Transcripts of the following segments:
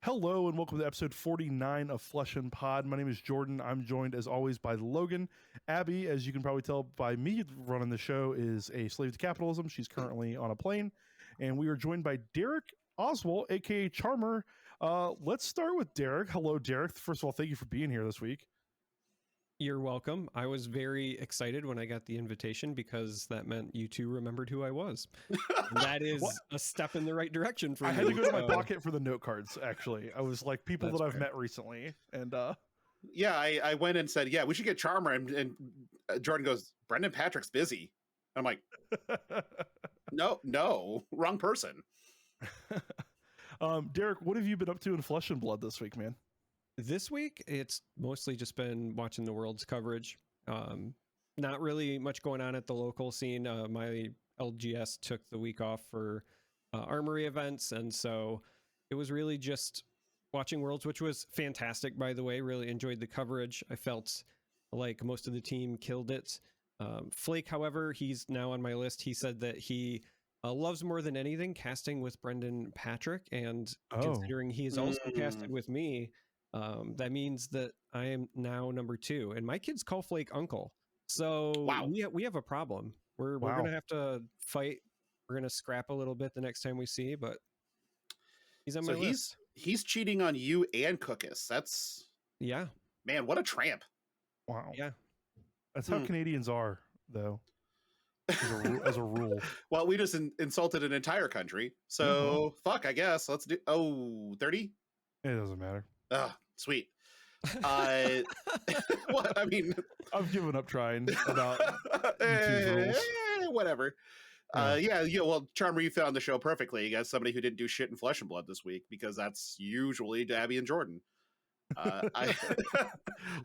Hello and welcome to episode 49 of Flesh and Pod. My name is Jordan. I'm joined as always by Logan. Abby, as you can probably tell by me running the show, is a slave to capitalism. She's currently on a plane. And we are joined by Darick Oswalt, aka Charmer. Let's start with Darick. Hello, Darick. First of all, thank you for being here this week. You're welcome. I was very excited when I got the invitation because that meant you two remembered who I was. That is a step in the right direction for me. I had to go to my pocket for the note cards, actually. I was like, people that I've met recently. And yeah, I went and said, yeah, we should get Charmer. And Jordan goes, Brendan Patrick's busy. I'm like, no, wrong person. Darick, what have you been up to in Flesh and Blood this week, man? This week, it's mostly just been watching the World's coverage. Not really much going on at the local scene. My LGS took the week off for armory events, and so it was really just watching Worlds, which was fantastic, by the way. Really enjoyed the coverage. I felt like most of the team killed it. Flake, however, he's now on my list. He said that he loves more than anything casting with Brendan Patrick, and considering he is also casted with me, that means that I am now number 2, and my kids call Flake uncle. So we have a problem. We're going to have to fight. We're going to scrap a little bit the next time we see, but he's on my list. He's cheating on you and Cookus. That's man, what a tramp. Wow. Yeah. That's how Canadians are, though, as a rule. Well, we just insulted an entire country. So fuck, I guess. Let's do 30? It doesn't matter. Sweet. What? I mean, I've given up trying about YouTube's rules. Whatever. Yeah. Well, Charmer, you found the show perfectly. You got somebody who didn't do shit in Flesh and Blood this week, because that's usually Abby and Jordan.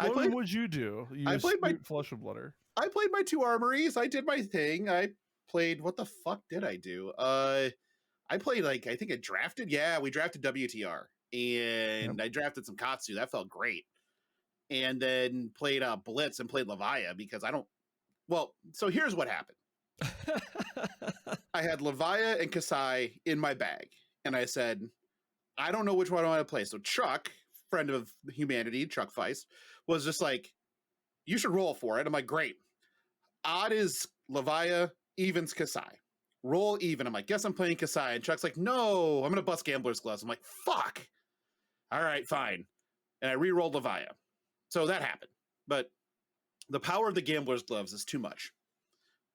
What would you do? I played my Flesh and Blooder. I played my 2 armories. I did my thing. I played. What the fuck did I do? I played I think I drafted. Yeah, we drafted WTR. And I drafted some Katsu. That felt great. And then played Blitz and played Levia because so here's what happened. I had Levia and Kasai in my bag. And I said, I don't know which one I want to play. So Chuck, friend of humanity, Chuck Feist, was just like, you should roll for it. I'm like, great. Odd is Levia, even's Kasai. Roll even. I'm like, guess I'm playing Kasai. And Chuck's like, no, I'm going to bust Gambler's Gloves. I'm like, fuck. All right, fine. And I re-rolled Levia. So that happened. But the power of the Gambler's Gloves is too much.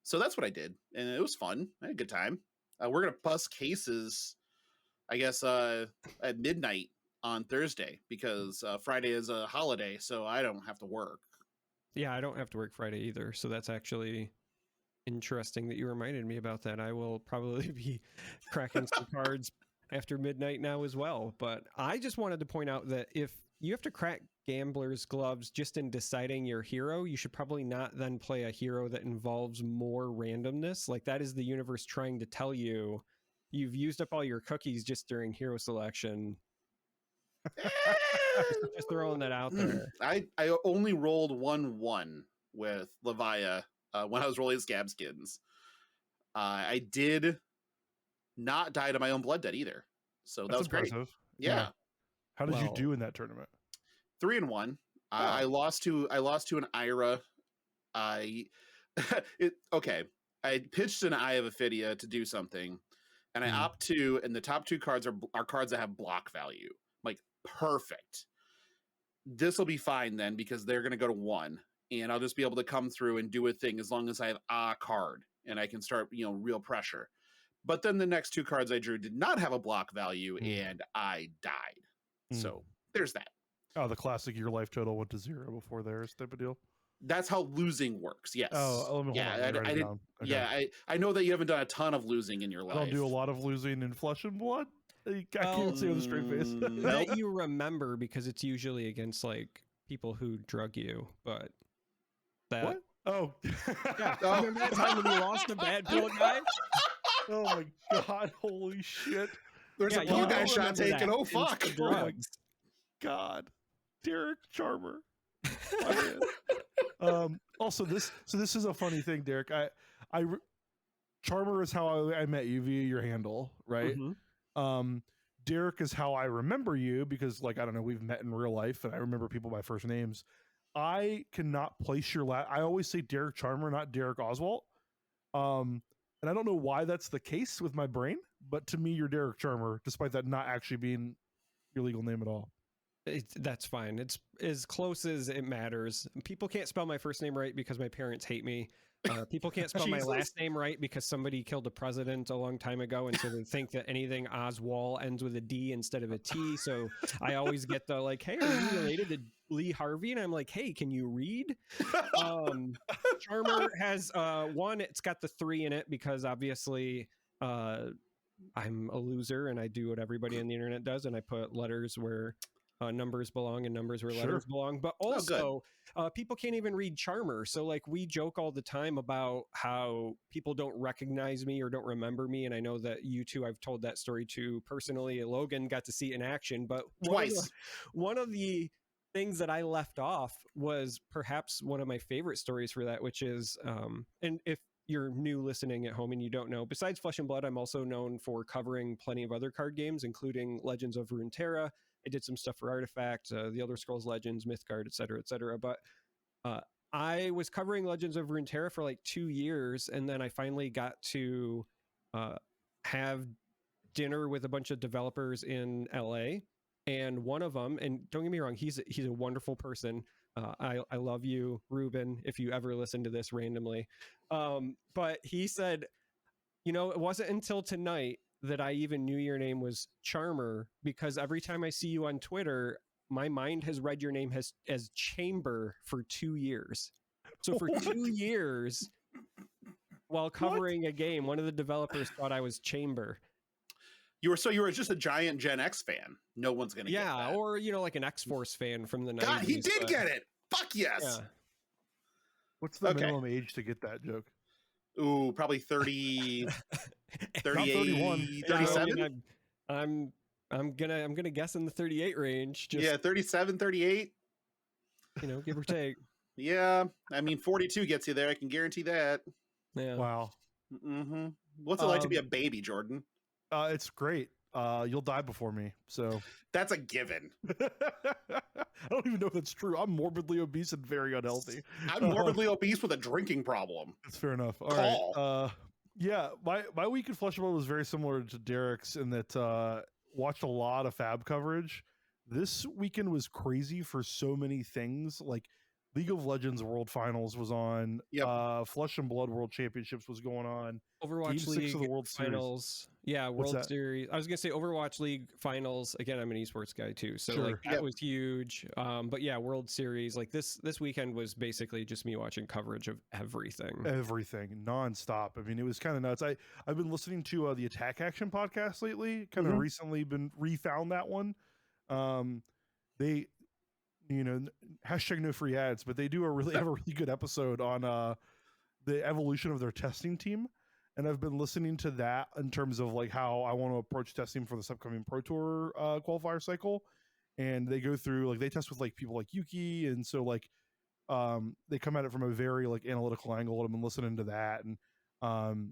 So that's what I did. And it was fun. I had a good time. We're going to bust cases, I guess, at midnight on Thursday, because Friday is a holiday, so I don't have to work. Yeah, I don't have to work Friday either. So that's actually interesting that you reminded me about that. I will probably be cracking some cards after midnight now as well. But I just wanted to point out that if you have to crack Gambler's Gloves just in deciding your hero, you should probably not then play a hero that involves more randomness. Like, that is the universe trying to tell you you've used up all your cookies just during hero selection. Just throwing that out there. I only rolled 1-1 with Levia when I was rolling Scab Skins. I did not die to my own blood debt either. So that was impressive. Great. Yeah. How did you do in that tournament? 3-1. I lost to an Ira. I pitched an Eye of Ophidia to do something, and I opt to, and the top 2 cards are cards that have block value. I'm like, perfect. This will be fine then, because they're going to go to 1, and I'll just be able to come through and do a thing as long as I have a card, and I can start, real pressure. But then the next 2 cards I drew did not have a block value, and I died. So there's that. Oh, the classic, your life total went to 0 before theirs type of deal. That's how losing works. Yes. Oh, let me hold on. I know that you haven't done a ton of losing in your life. I don't do a lot of losing in Flesh and Blood. I can't say with a straight face. That you remember, because it's usually against people who drug you. But that. What? Oh, yeah. Remember that time when you lost a bad pill guy? Oh my god! Holy shit! There's a blue guy shot taken. Oh fuck! Oh my god, Darick Charmer. Also, this is a funny thing, Darick. Charmer is how I met you via your handle, right? Darick is how I remember you because, like, I don't know, we've met in real life and I remember people by first names. I cannot place your I always say Darick Charmer, not Darick Oswalt. And I don't know why that's the case with my brain, but to me, you're Darick Charmer, despite that not actually being your legal name at all. That's fine. It's as close as it matters. People can't spell my first name right because my parents hate me. People can't spell my last name right because somebody killed a president a long time ago, and so they think that anything Oswalt ends with a D instead of a T. So I always get the like, "Hey, are you related to Lee Harvey?" And I'm like, "Hey, can you read?" Charmer has one. It's got the 3 in it because obviously I'm a loser and I do what everybody on the internet does, and I put letters where numbers belong and numbers where letters belong. But also people can't even read Charmer, so like we joke all the time about how people don't recognize me or don't remember me, and I know that you two, I've told that story to personally. Logan got to see it in action, but Twice. One of the things that I left off was perhaps one of my favorite stories for that, which is and if you're new listening at home and you don't know, besides Flesh and Blood, I'm also known for covering plenty of other card games, including Legends of Runeterra. I did some stuff for Artifact, the Elder Scrolls Legends, Mythgard, et cetera, et cetera. But I was covering Legends of Runeterra for like 2 years, and then I finally got to have dinner with a bunch of developers in LA. And one of them, and don't get me wrong, he's a wonderful person. I love you, Ruben, if you ever listen to this randomly. But he said, you know, it wasn't until tonight that I even knew your name was Charmer, because every time I see you on Twitter, my mind has read your name as Chamber for 2 years. So for 2 years, while covering a game, one of the developers thought I was Chamber. You were just a giant Gen X fan. No one's gonna get that. Or you know, like an X-Force fan from the 90s. God, he did get it. Fuck yes. Yeah. What's the minimum age to get that joke? Ooh, probably 30, 38, 31. 37. I'm gonna guess in the 38 range. Just, yeah, 37, 38. You know, give or take. Yeah, I mean 42 gets you there. I can guarantee that. Yeah. Wow. Mm-hmm. What's it like to be a baby, Jordan? It's great. You'll die before me, so that's a given. I don't even know if that's true. I'm morbidly obese and very unhealthy. I'm morbidly obese with a drinking problem. That's fair enough. All right. Yeah, my week in Flesh and Blood was very similar to Darick's in that watched a lot of Fab coverage. This weekend was crazy for so many things. Like League of Legends World Finals was on. Yep. Flesh and Blood World Championships was going on. Overwatch Game League of the World Finals. Series. Yeah, World Series. I was gonna say Overwatch League Finals. Again, I'm an esports guy too, so like that was huge. But yeah, World Series. Like this weekend was basically just me watching coverage of everything nonstop. I mean, it was kind of nuts. I've been listening to the Attack Action podcast lately. Kind of recently been refound that one. They, you know, hashtag no free ads, but they have a really good episode on the evolution of their testing team. And I've been listening to that in terms of like how I want to approach testing for this upcoming Pro Tour qualifier cycle. And they go through, like, they test with like people like Yuki. And so like they come at it from a very like analytical angle. And I've been listening to that. And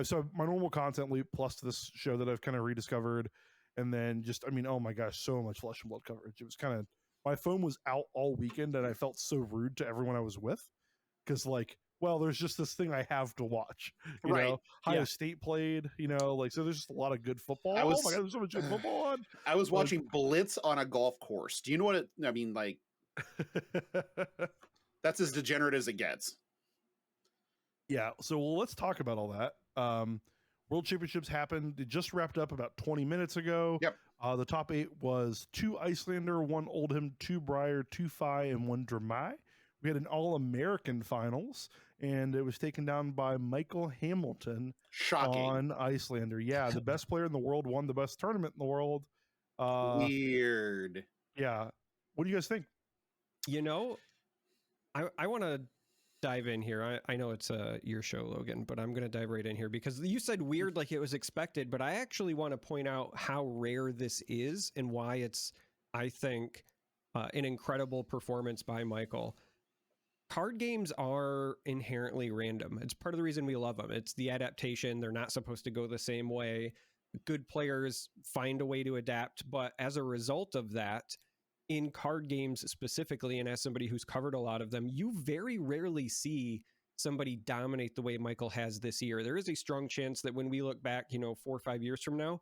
so my normal content loop plus to this show that I've kind of rediscovered. And then just, I mean, oh my gosh, so much Flesh and Blood coverage. It was kind of, my phone was out all weekend and I felt so rude to everyone I was with. Because like, well, there's just this thing I have to watch. You know, Ohio State played, you know, like, so there's just a lot of good football. Oh my God, there's so much good football on. I was watching Blitz on a golf course. Do you know what I mean? Like, that's as degenerate as it gets. Yeah. So let's talk about all that. World Championships happened. It just wrapped up about 20 minutes ago. Yep. The top 8 was 2 Iyslander, 1 Oldham, 2 Briar, 2 Phi, and 1 Dramai. We had an All-American finals, and it was taken down by Michael Hamilton. Shocking. On Iyslander. Yeah, the best player in the world won the best tournament in the world. Weird. Yeah. What do you guys think? You know, I want to dive in here. I know it's your show, Logan, but I'm going to dive right in here because you said weird like it was expected, but I actually want to point out how rare this is and why it's, I think, an incredible performance by Michael. Card games are inherently random. It's part of the reason we love them. It's the adaptation. They're not supposed to go the same way. good players find a way to adapt. But as a result of that, in card games specifically, and as somebody who's covered a lot of them, you very rarely see somebody dominate the way Michael has this year. There is a strong chance that when we look back, 4 or 5 years from now,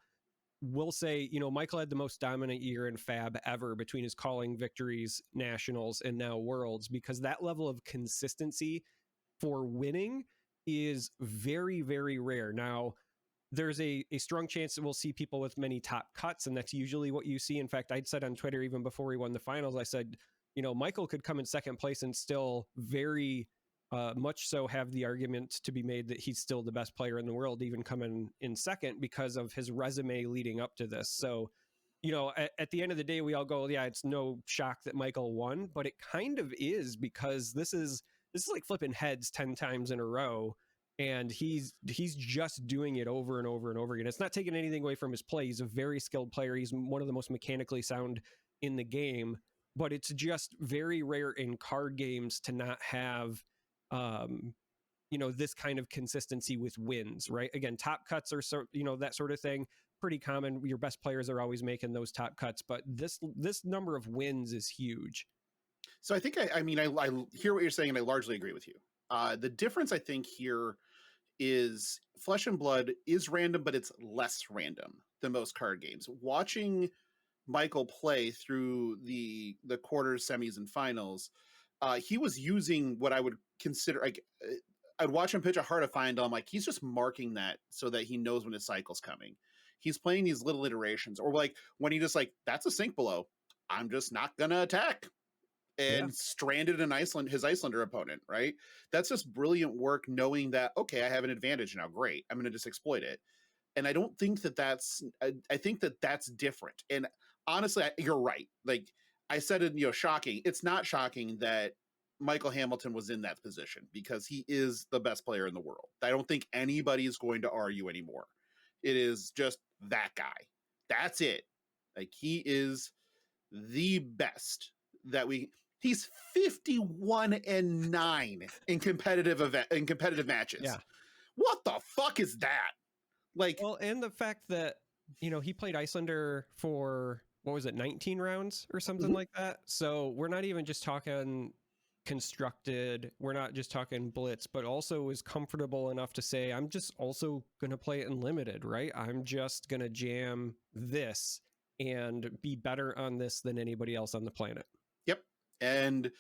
we'll say, Michael had the most dominant year in Fab ever between his calling victories, nationals, and now worlds, because that level of consistency for winning is very, very rare. Now, there's a strong chance that we'll see people with many top cuts, and that's usually what you see. In fact, I'd said on Twitter, even before we won the finals, I said, Michael could come in second place and still very much so have the argument to be made that he's still the best player in the world, even coming in second, because of his resume leading up to this. So, at the end of the day, we all go, yeah, it's no shock that Michael won, but it kind of is, because this is like flipping heads 10 times in a row. And he's just doing it over and over and over again. It's not taking anything away from his play. He's a very skilled player. He's one of the most mechanically sound in the game, but it's just very rare in card games to not have, this kind of consistency with wins, right? Again, top cuts are that sort of thing. Pretty common. Your best players are always making those top cuts, but this number of wins is huge. So I think I hear what you're saying, and I largely agree with you. The difference I think here is Flesh and Blood is random, but it's less random than most card games. Watching Michael play through the quarters, semis, and finals, he was using what I would consider, like, I'd watch him pitch a Heart of Find. I'm like, he's just marking that so that he knows when his cycle's coming. He's playing these little iterations, or like when he just like, that's a sink below, I'm just not gonna attack. And stranded his Iyslander opponent, right? That's just brilliant work, knowing that, okay, I have an advantage now. Great. I'm going to just exploit it. And I don't think I think that that's different. And honestly, you're right. Like I said, shocking. It's not shocking that Michael Hamilton was in that position, because he is the best player in the world. I don't think anybody's going to argue anymore. It is just that guy. That's it. Like, he is the best he's 51-9 in competitive matches. Yeah. What the fuck is that? Like, well, and the fact that, he played Iyslander for, what was it, 19 rounds or something like that. So we're not even just talking constructed. We're not just talking blitz, but also is comfortable enough to say, I'm just also going to play it in limited, right? I'm just going to jam this and be better on this than anybody else on the planet. Yep. And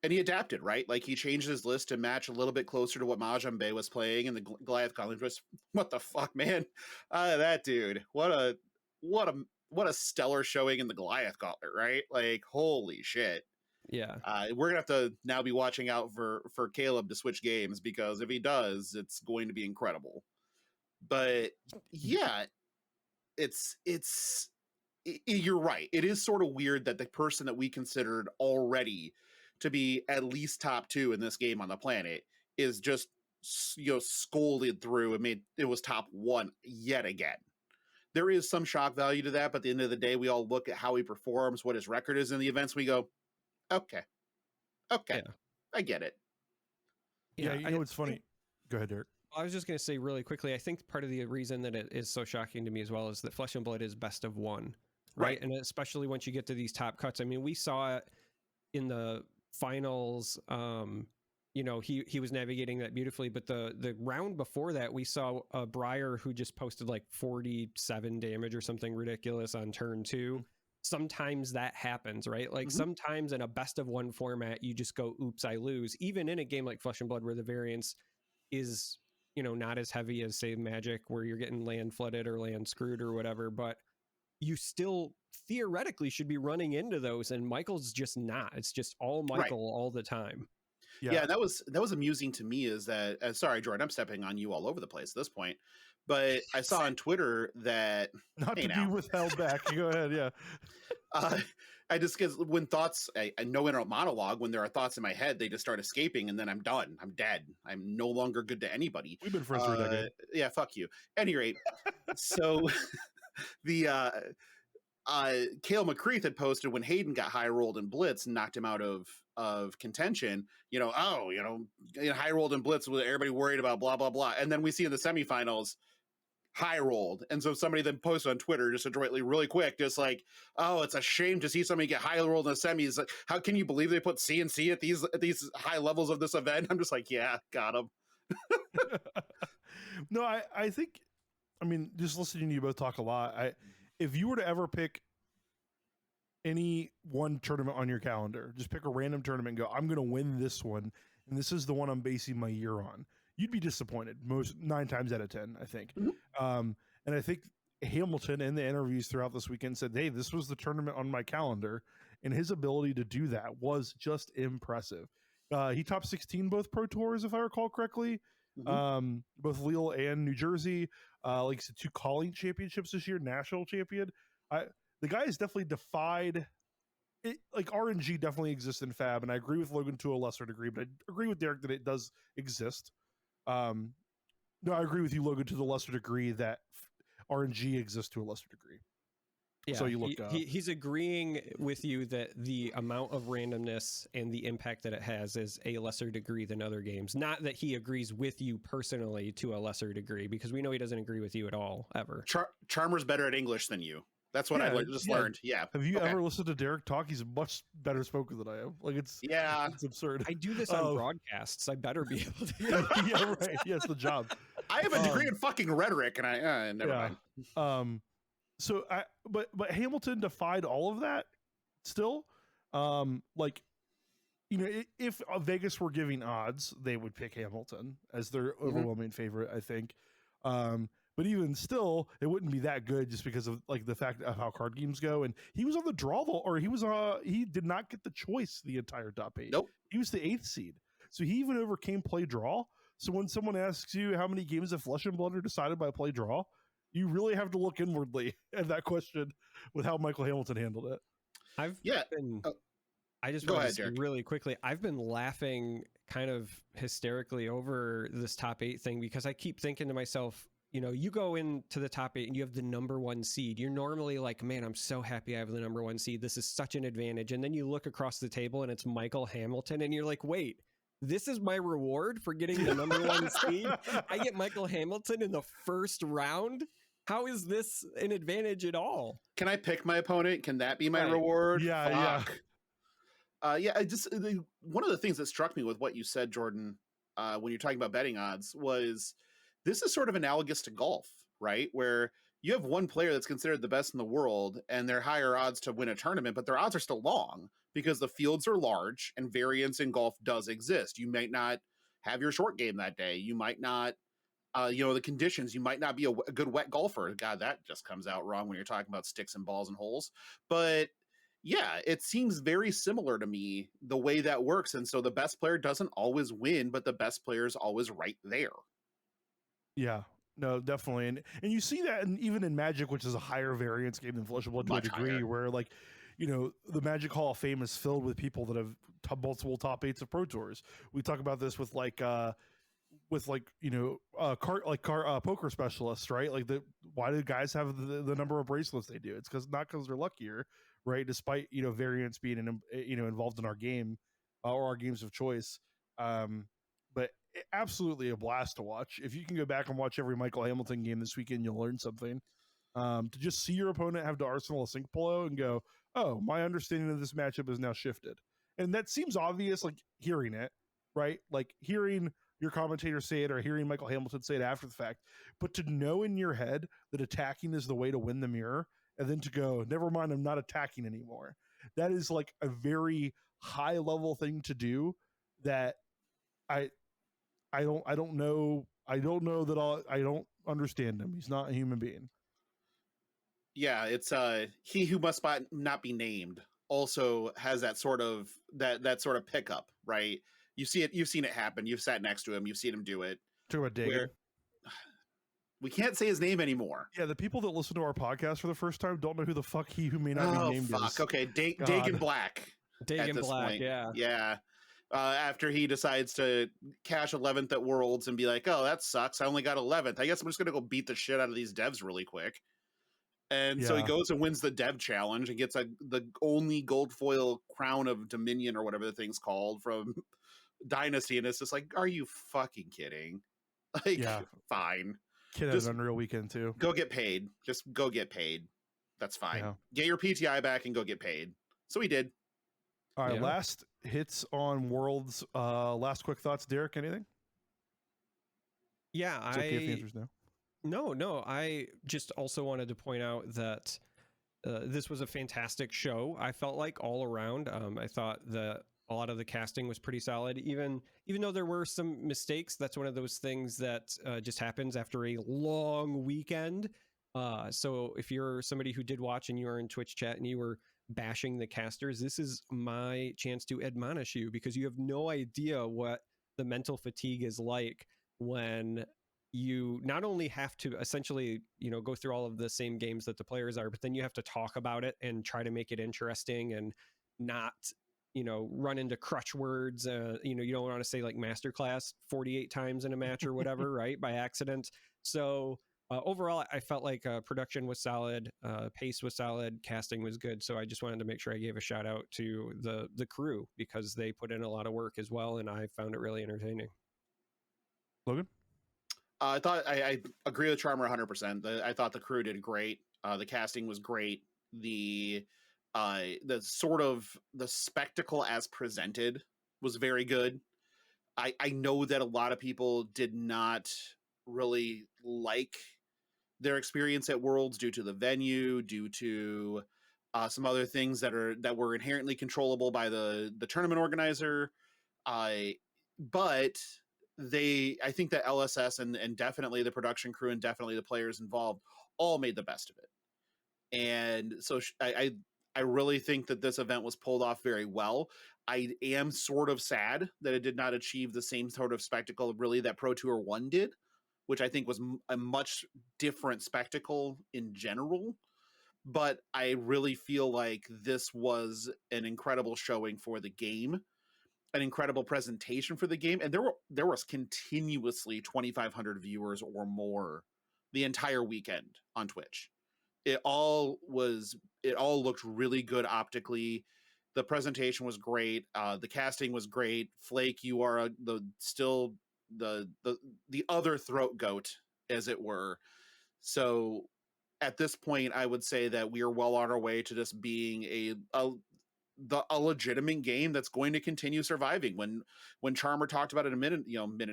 he adapted, right? Like, he changed his list to match a little bit closer to what Mahjong Bay was playing, and the Goliath Gauntlet was, what the fuck, man? That dude, what a stellar showing in the Goliath Gauntlet, right? Like, holy shit. Yeah. We're gonna have to now be watching out for Caleb to switch games, because if he does, it's going to be incredible. But yeah, you're right. It is sort of weird that the person that we considered already to be at least top 2 in this game on the planet is just, scolded through and it was top 1 yet again. There is some shock value to that, but at the end of the day, we all look at how he performs, what his record is in the events. We go, okay, yeah. I get it. Yeah, it's funny. Go ahead, Darick. I was just going to say really quickly, I think part of the reason that it is so shocking to me as well is that Flesh and Blood is best of 1, right? And especially once you get to these top cuts. I mean, we saw it in the finals. He was navigating that beautifully, but the round before that, we saw a Briar who just posted like 47 damage or something ridiculous on turn 2. Sometimes that happens, right? Like sometimes in a best of 1 format, you just go, oops, I lose. Even in a game like Flesh and Blood, where the variance is, not as heavy as, say, Magic, where you're getting land flooded or land screwed or whatever, but you still theoretically should be running into those, and Michael's just not. It's just all Michael all the time. Yeah, that was amusing to me, is that sorry, Jordan, I'm stepping on you all over the place at this point, but I saw on Twitter that not to be withheld back. Go ahead, yeah. I just, because when thoughts, I no inner monologue, when there are thoughts in my head, they just start escaping, and then I'm done. I'm dead. I'm no longer good to anybody. We've been friends for a decade. Yeah, fuck you. At any rate, so the Cale McCreath had posted when Hayden got high rolled in Blitz and knocked him out of contention, high rolled in Blitz with everybody worried about blah, blah, blah. And then we see in the semifinals, high rolled. And so somebody then posted on Twitter just adroitly, really quick, just like, oh, it's a shame to see somebody get high rolled in the semis. Like, how can you believe they put CNC at these high levels of this event? I'm just like, yeah, got them. No, I think, I mean, just listening to you both talk a lot, if you were to ever pick any one tournament on your calendar, just pick a random tournament and go, I'm going to win this one, and this is the one I'm basing my year on, you'd be disappointed 9 times out of 10, I think. Mm-hmm. And I think Hamilton in the interviews throughout this weekend said, hey, this was the tournament on my calendar, and his ability to do that was just impressive. He top 16 both Pro Tours, if I recall correctly. Mm-hmm. Both Lille and New Jersey, like I said, 2 calling championships this year, national champion. The guy has definitely defied it. Like RNG definitely exists in Fab, and I agree with Logan to a lesser degree, but I agree with Darick that it does exist. No, I agree with you, Logan, to the lesser degree that RNG exists to a lesser degree. Yeah, so you look. He's agreeing with you that the amount of randomness and the impact that it has is a lesser degree than other games. Not that he agrees with you personally to a lesser degree, because we know he doesn't agree with you at all, ever. Charmer's better at English than you. That's what I just learned. Yeah. Have you ever listened to Darick talk? He's much better spoken than I am. Like it's absurd. I do this on broadcasts. I better be able to. Yeah, right. Yes, the job. I have a degree in fucking rhetoric, and I never mind. So but Hamilton defied all of that still. Like, you know, if Vegas were giving odds, they would pick Hamilton as their overwhelming favorite, I think. But even still, it wouldn't be that good just because of like the fact of how card games go. And he was on the draw, or he did not get the choice the entire top 8. Nope. He was the 8th seed. So he even overcame play draw. So when someone asks you how many games of Flesh and Blood are decided by play draw, you really have to look inwardly at that question with how Michael Hamilton handled it. I just want to say really quickly, I've been laughing kind of hysterically over this top 8 thing because I keep thinking to myself, you know, you go into the top 8 and you have the number 1 seed. You're normally like, man, I'm so happy I have the number 1 seed. This is such an advantage. And then you look across the table and it's Michael Hamilton and you're like, wait, this is my reward for getting the number 1 seed? I get Michael Hamilton in the first round? How is this an advantage at all? Can I pick my opponent? Can that be my reward? Yeah, one of the things that struck me with what you said, Jordan, when you're talking about betting odds was this is sort of analogous to golf, right? Where you have one player that's considered the best in the world and they're higher odds to win a tournament, but their odds are still long because the fields are large and variance in golf does exist. You might not have your short game that day. You might not, the conditions, you might not be a good wet golfer. God, that just comes out wrong when you're talking about sticks and balls and holes. But yeah, it seems very similar to me, the way that works. And so the best player doesn't always win, but the best player is always right there. Yeah, no, definitely. And you see that even in Magic, which is a higher variance game than Flesh and Blood to a degree, where like, you know, the Magic Hall of Fame is filled with people that have multiple top 8s of Pro Tours. We talk about this with poker specialists, right? Like why do guys have the number of bracelets they do? It's not because they're luckier, right? Despite, you know, variance being involved in our game or our games of choice. But absolutely a blast to watch. If you can go back and watch every Michael Hamilton game this weekend, you'll learn something. To just see your opponent have the arsenal of Sync Polo and go, oh, my understanding of this matchup is now shifted. And that seems obvious, like hearing it, right? Like hearing your commentator say it or hearing Michael Hamilton say it after the fact. But to know in your head that attacking is the way to win the mirror, and then to go, never mind, I'm not attacking anymore. That is like a very high level thing to do that I don't know that I don't understand him. He's not a human being. Yeah, it's he who must not be named also has that sort of that sort of pickup, right? You see it, you've seen it happen. You've sat next to him, you've seen him do it. To a dig. We can't say his name anymore. Yeah, the people that listen to our podcast for the first time don't know who the fuck he who may not be named is. Okay, Dagan Black. Dagan Black, point. Yeah. After he decides to cash 11th at Worlds and be like, oh, that sucks. I only got 11th. I guess I'm just going to go beat the shit out of these devs really quick. And so he goes and wins the dev challenge and gets the only gold foil crown of Dominion or whatever the thing's called from Dynasty. And it's just like, are you fucking kidding? Like, fine. Kid had Just an unreal weekend too. go get paid. Just go get paid. That's fine. Yeah. Get your PTI back and go get paid. So he did. All right, Yeah. last hits on Worlds. Last quick thoughts, Darick. Anything? Yeah, It's okay if the answer's no. No, I just also wanted to point out that this was a fantastic show. I felt like all around. I thought that a lot of the casting was pretty solid. Even though there were some mistakes, that's one of those things that just happens after a long weekend. So if you're somebody who did watch and you were in Twitch chat and you were bashing the casters, this is my chance to admonish you, because you have no idea what the mental fatigue is like when you not only have to essentially, go through all of the same games that the players are, but then you have to talk about it and try to make it interesting and not, run into crutch words. You don't want to say like masterclass 48 times in a match or whatever, right? By accident. So overall, I felt like production was solid, pace was solid, casting was good. So I just wanted to make sure I gave a shout out to the crew, because they put in a lot of work as well, and I found it really entertaining. Logan? I thought I agree with Charmer 100%. I thought the crew did great. The casting was great. The sort of the spectacle as presented was very good. I know that a lot of people did not really like their experience at Worlds due to the venue, due to some other things that were inherently controllable by the tournament organizer. But I think that LSS and definitely the production crew and definitely the players involved all made the best of it. And so I really think that this event was pulled off very well. I am sort of sad that it did not achieve the same sort of spectacle really that Pro Tour 1 did, which I think was a much different spectacle in general. But I really feel like this was an incredible showing for the game, an incredible presentation for the game, and there was continuously 2,500 viewers or more the entire weekend on Twitch. It all looked really good optically. The presentation was great. The casting was great. Flake, you are the other throat goat, as it were. So at this point, I would say that we are well on our way to this being a legitimate game that's going to continue surviving. When Charmer talked about it a minute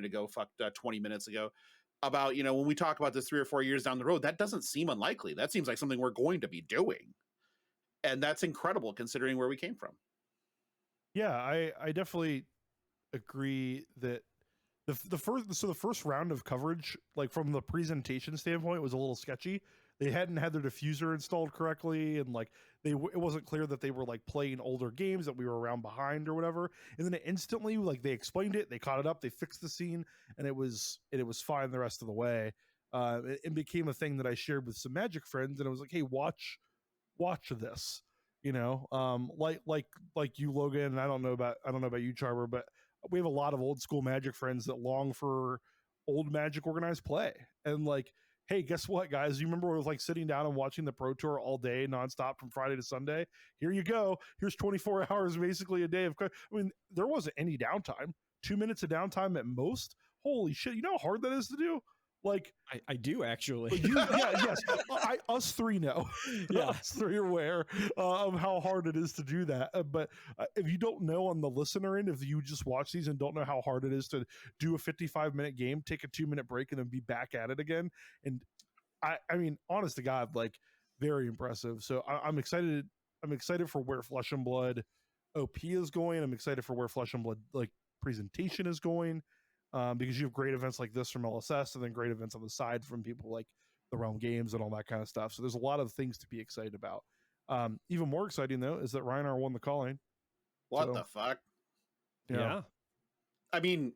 ago, 20 minutes ago, about, when we talk about this 3 or 4 years down the road, that doesn't seem unlikely. That seems like something we're going to be doing. And that's incredible considering where we came from. Yeah, I definitely agree that the first round of coverage, like from the presentation standpoint, was a little sketchy. They hadn't had their diffuser installed correctly, and like it wasn't clear that they were like playing older games, that we were around behind or whatever. And then it instantly, like, they explained it, they caught it up, they fixed the scene, and it was fine the rest of the way. It became a thing that I shared with some Magic friends, and I was like, hey, watch this. Like you, Logan, and I don't know about you, Charmer, but we have a lot of old school Magic friends that long for old Magic organized play. And like, hey, guess what, guys? You remember we was like sitting down and watching the Pro Tour all day nonstop from Friday to Sunday? Here you go. Here's 24 hours, basically a day of. I mean, there wasn't any downtime. 2 minutes of downtime at most. Holy shit! You know how hard that is to do. Like, I do actually. Yes. Us three know. Yeah. Us three are aware of how hard it is to do that. But if you don't know on the listener end, if you just watch these and don't know how hard it is to do a 55-minute game, take a 2-minute break, and then be back at it again. And I mean, honest to God, like, very impressive. So I'm excited. I'm excited for where Flesh and Blood OP is going. I'm excited for where Flesh and Blood like presentation is going. Because you have great events like this from LSS, and then great events on the side from people like the Realm Games and all that kind of stuff. So there's a lot of things to be excited about. Even more exciting, though, is that Reinar won the calling. What the fuck? Yeah. I mean,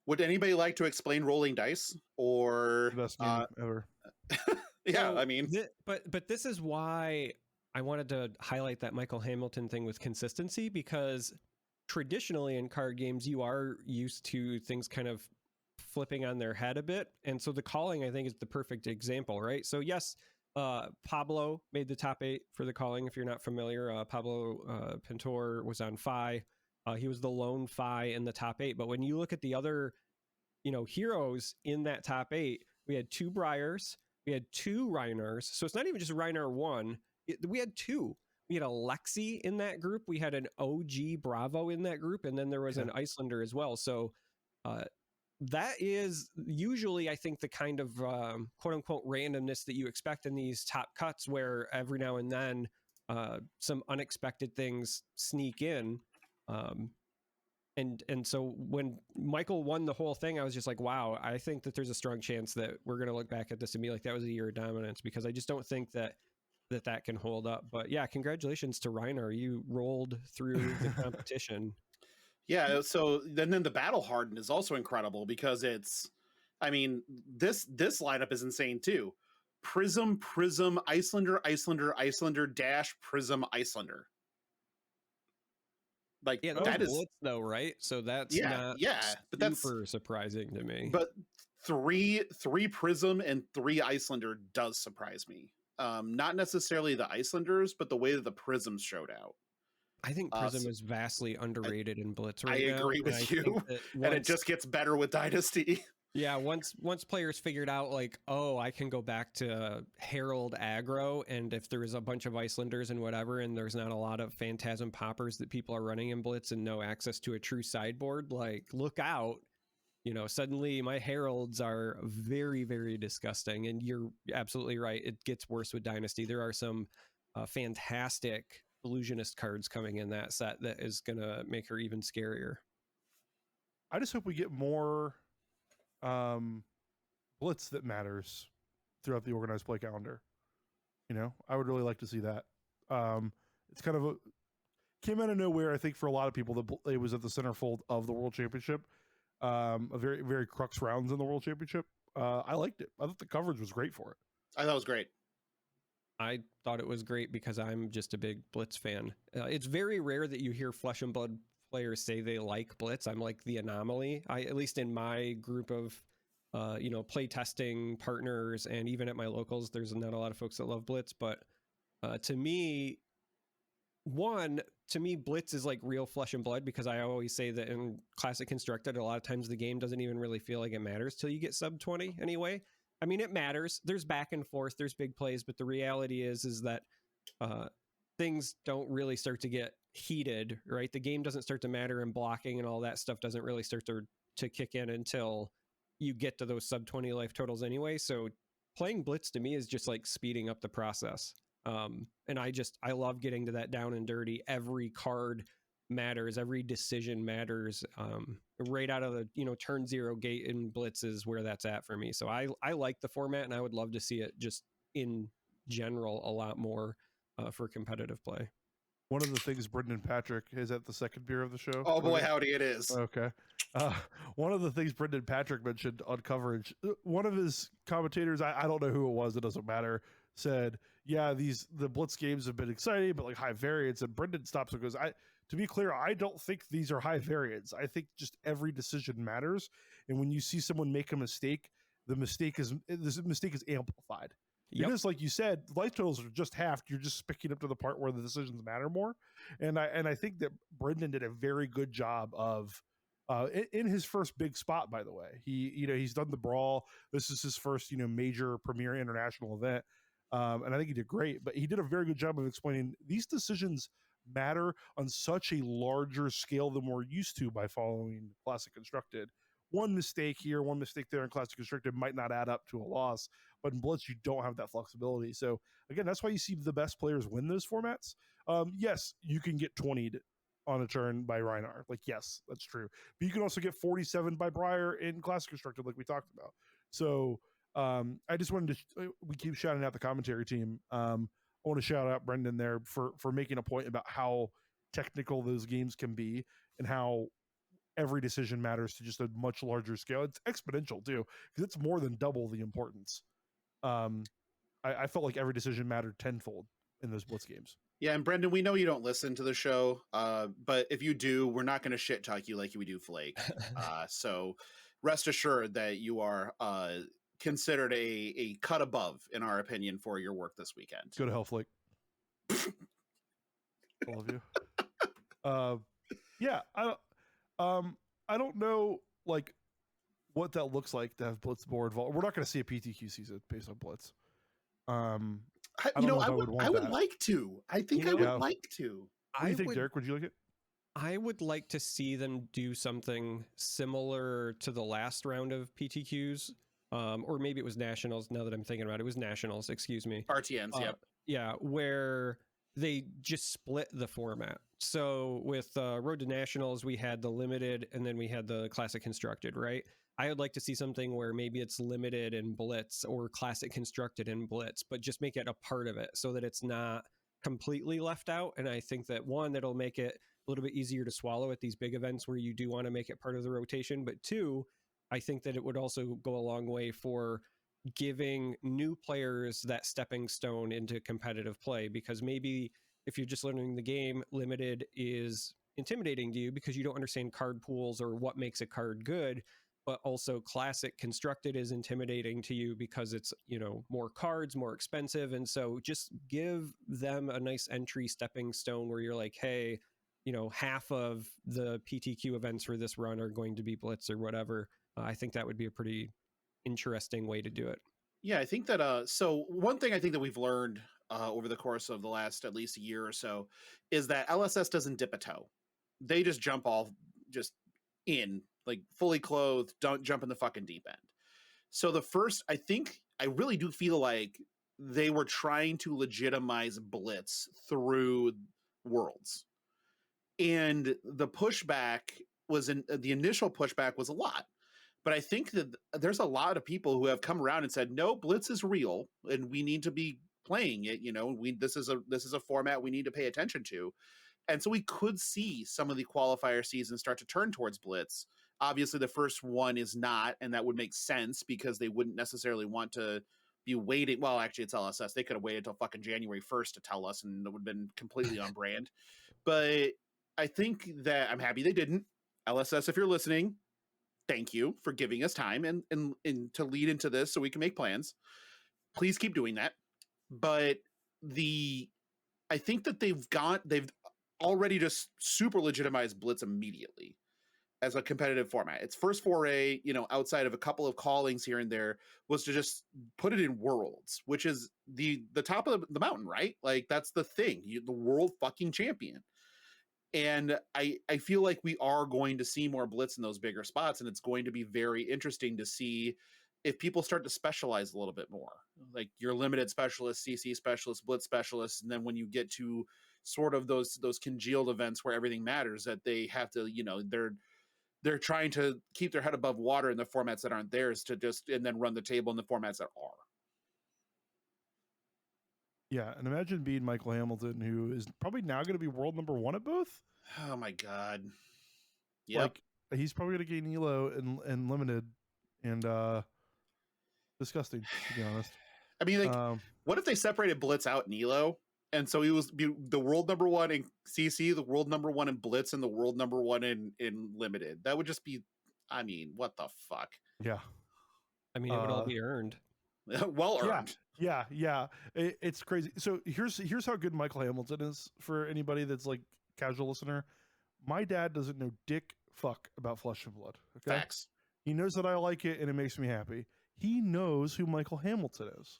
would anybody like to explain rolling dice or The best game ever? Yeah, So I mean, but this is why I wanted to highlight that Michael Hamilton thing with consistency, because traditionally in card games, you are used to things kind of flipping on their head a bit. And so the calling, I think, is the perfect example, right? So yes, Pablo made the top 8 for the calling. If you're not familiar, Pablo Pintor was on Fi. He was the lone Fi in the top 8. But when you look at the other, heroes in that top 8, we had 2 Briars, we had 2 Reinars. So it's not even just Reinar 1. We had 2. We had a Lexi in that group. We had an OG Bravo in that group. And then there was an Iyslander as well. So that is usually, I think, the kind of quote unquote randomness that you expect in these top cuts, where every now and then some unexpected things sneak in. And so when Michael won the whole thing, I was just like, wow, I think that there's a strong chance that we're going to look back at this and be like, that was a year of dominance, because I just don't think that can hold up. But yeah, congratulations to Reinar. You rolled through the competition. Yeah, so then the battle hardened is also incredible, because it's, I mean, this lineup is insane too. Prism, Iyslander, Iyslander, dash, Prism, Iyslander. Like, yeah, that is Blitz though, right? So that's not but that's super surprising to me. But three Prism and 3 Iyslander does surprise me. Not necessarily the Icelanders, but the way that the Prisms showed out. I think Prism is vastly underrated in Blitz right now. I agree with you. And it just gets better with Dynasty. Yeah, once players figured out, like, oh, I can go back to Herald aggro, and if there's a bunch of Icelanders and whatever, and there's not a lot of Phantasm Poppers that people are running in Blitz and no access to a true sideboard, like, look out. You know, suddenly my Heralds are very, very disgusting. And you're absolutely right. It gets worse with Dynasty. There are some fantastic Illusionist cards coming in that set that is going to make her even scarier. I just hope we get more Blitz that matters throughout the organized play calendar. You know, I would really like to see that. It's kind of came out of nowhere, I think, for a lot of people. It was at the centerfold of the World Championship. A very, very crux rounds in the World Championship. I liked it. I thought the coverage was great for it. I thought it was great. I thought it was great because I'm just a big Blitz fan. It's very rare that you hear Flesh and Blood players say they like Blitz. I'm like the anomaly. At least in my group of play testing partners, and even at my locals, there's not a lot of folks that love Blitz. But to me, Blitz is like real Flesh and Blood, because I always say that in Classic Constructed, a lot of times the game doesn't even really feel like it matters till you get sub 20 anyway. I mean, it matters. There's back and forth, there's big plays, but the reality is that things don't really start to get heated, right? The game doesn't start to matter, and blocking and all that stuff doesn't really start to kick in until you get to those sub 20 life totals anyway. So playing Blitz to me is just like speeding up the process. And I love getting to that down and dirty. Every card matters. Every decision matters. Right out of the, turn 0 gate in Blitz is where that's at for me. So I like the format, and I would love to see it just in general a lot more for competitive play. One of the things Brendan Patrick is at the second beer of the show. Oh boy, howdy it is. Okay. One of the things Brendan Patrick mentioned on coverage, one of his commentators, I don't know who it was, it doesn't matter, said, yeah, the Blitz games have been exciting, but like high variance. And Brendan stops and goes, to be clear, I don't think these are high variance. I think just every decision matters. And when you see someone make a mistake, the mistake is amplified. Yep. Because like you said, life totals are just halved. You're just picking up to the part where the decisions matter more. And I think that Brendan did a very good job of in his first big spot, by the way. He's done the Brawl. This is his first, major premier international event. And I think he did great, but he did a very good job of explaining these decisions matter on such a larger scale than we're used to by following Classic Constructed. One mistake here, one mistake there in Classic Constructed might not add up to a loss, but in Blitz, you don't have that flexibility. So again, that's why you see the best players win those formats. Yes, you can get 20'd on a turn by Reinar. Like, yes, that's true. But you can also get 47 by Briar in Classic Constructed, like we talked about. So I just wanted to, we keep shouting out the commentary team. I want to shout out Brendan there for making a point about how technical those games can be and how every decision matters to just a much larger scale. It's exponential too, because it's more than double the importance. I felt like every decision mattered tenfold in those Blitz games. Yeah, and Brendan, we know you don't listen to the show, but if you do, we're not going to shit talk you like we do Flake. So rest assured that you are considered a cut above, in our opinion, for your work this weekend. Go to hell, Flake. All of you. Yeah, I don't know, like, what that looks like to have Blitz more involved. We're not going to see a PTQ season based on Blitz. I don't know if I would want I would that. like to. I think I would like to. What do you think, Darick? Would you like it? I would like to see them do something similar to the last round of PTQs, or maybe it was Nationals. Now that I'm thinking about it, it was Nationals. Excuse me. RTNs, yep. Yeah, where they just split the format. So with Road to Nationals, we had the limited, and then we had the classic constructed, right? I would like to see something where maybe it's limited and blitz, or classic constructed and blitz, but just make it a part of it so that it's not completely left out. And I think that one, that'll make it a little bit easier to swallow at these big events where you do want to make it part of the rotation. But two, I think that it would also go a long way for giving new players that stepping stone into competitive play, because maybe if you're just learning the game, limited is intimidating to you because you don't understand card pools or what makes a card good. But also classic constructed is intimidating to you because it's, you know, more cards, more expensive. And so just give them a nice entry stepping stone where you're like, hey, you know, half of the PTQ events for this run are going to be blitz or whatever. I think that would be a pretty interesting way to do it. Yeah, I think that so one thing I think that we've learned over the course of the last at least a year or so is that LSS doesn't dip a toe. They just jump all just in, like fully clothed, don't jump in the fucking deep end. So the first, I really do feel like they were trying to legitimize blitz through Worlds. And the pushback the initial pushback was a lot. But I think that there's a lot of people who have come around and said, no, blitz is real and we need to be playing it. You know, this is a format we need to pay attention to. And so we could see some of the qualifier seasons start to turn towards blitz. Obviously, the first one is not, and that would make sense because they wouldn't necessarily want to be waiting. Well, actually, it's LSS. They could have waited until fucking January 1st to tell us, and it would have been completely on brand. But I think that I'm happy they didn't. LSS, if you're listening, thank you for giving us time and to lead into this so we can make plans. Please keep doing that. But I think that they've already just super legitimized blitz immediately as a competitive format. Its first foray, you know, outside of a couple of callings here and there, was to just put it in Worlds, which is the top of the mountain, right? Like that's the thing, the world fucking champion. And I feel like we are going to see more blitz in those bigger spots, and it's going to be very interesting to see if people start to specialize a little bit more, like your limited specialists, CC specialists, blitz specialists, and then when you get to sort of those congealed events where everything matters, that they have to, you know, they're trying to keep their head above water in the formats that aren't theirs and then run the table in the formats that are. Yeah, and imagine being Michael Hamilton, who is probably now going to be world number one at both. Oh my god! Yeah, like he's probably going to gain Elo and limited, and disgusting to be honest. I mean, like, what if they separated Blitz out in Elo, and so he was the world number one in CC, the world number one in Blitz, and the world number one in limited? That would just be, I mean, what the fuck? Yeah, I mean, it would all be earned. Well earned. Yeah. It's crazy. So here's how good Michael Hamilton is for anybody that's like casual listener. My dad doesn't know dick fuck about Flesh and Blood. Okay? Facts. He knows that I like it and it makes me happy. He knows who Michael Hamilton is.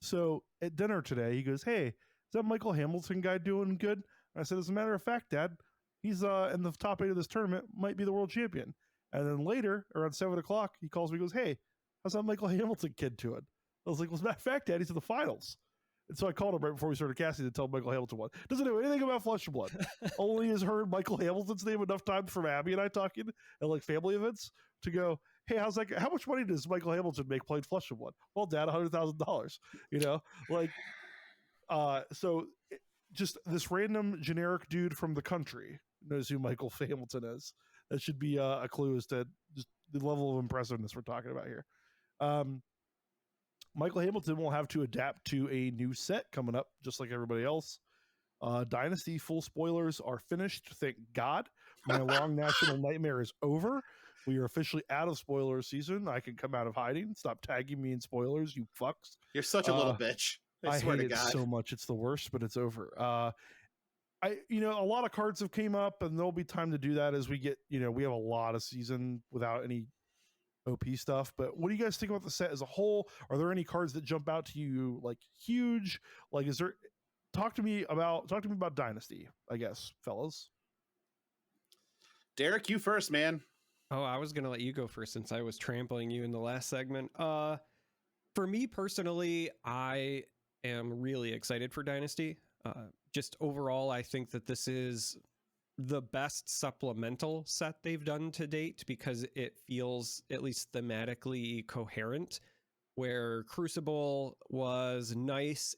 So at dinner today, he goes, "Hey, is that Michael Hamilton guy doing good?" And I said, "As a matter of fact, Dad, he's in the top 8 of this tournament, might be the world champion." And then later, around 7:00, he calls me, goes, "Hey, how's that Michael Hamilton kid doing?" I was like, "Well, as a matter of fact, Dad, he's in the finals." And so I called him right before we started casting to tell Michael Hamilton what. Doesn't know anything about Flesh and Blood. Only has heard Michael Hamilton's name enough times from Abby and I talking at like family events to go, "Hey, how's that? How much money does Michael Hamilton make playing Flesh and Blood?" "Well, Dad, $100,000. You know, like, so just this random generic dude from the country knows who Michael Hamilton is. That should be a clue as to just the level of impressiveness we're talking about here. Michael Hamilton will have to adapt to a new set coming up, just like everybody else. Dynasty full spoilers are finished. Thank God. My long national nightmare is over. We are officially out of spoiler season. I can come out of hiding. Stop tagging me in spoilers, you fucks. You're such a little bitch. I swear hate to God. it so much. It's the worst, but it's over. A lot of cards have came up, and there'll be time to do that as we get, we have a lot of season without any OP stuff. But what do you guys think about the set as a whole? Are there any cards that jump out to you like huge? Like, is there? Talk to me about Dynasty, I guess, fellas. Darick, you first, man. Oh, I was gonna let you go first since I was trampling you in the last segment. For me personally, I am really excited for Dynasty. Just overall, I think that this is the best supplemental set they've done to date because it feels at least thematically coherent. Where Crucible was nice,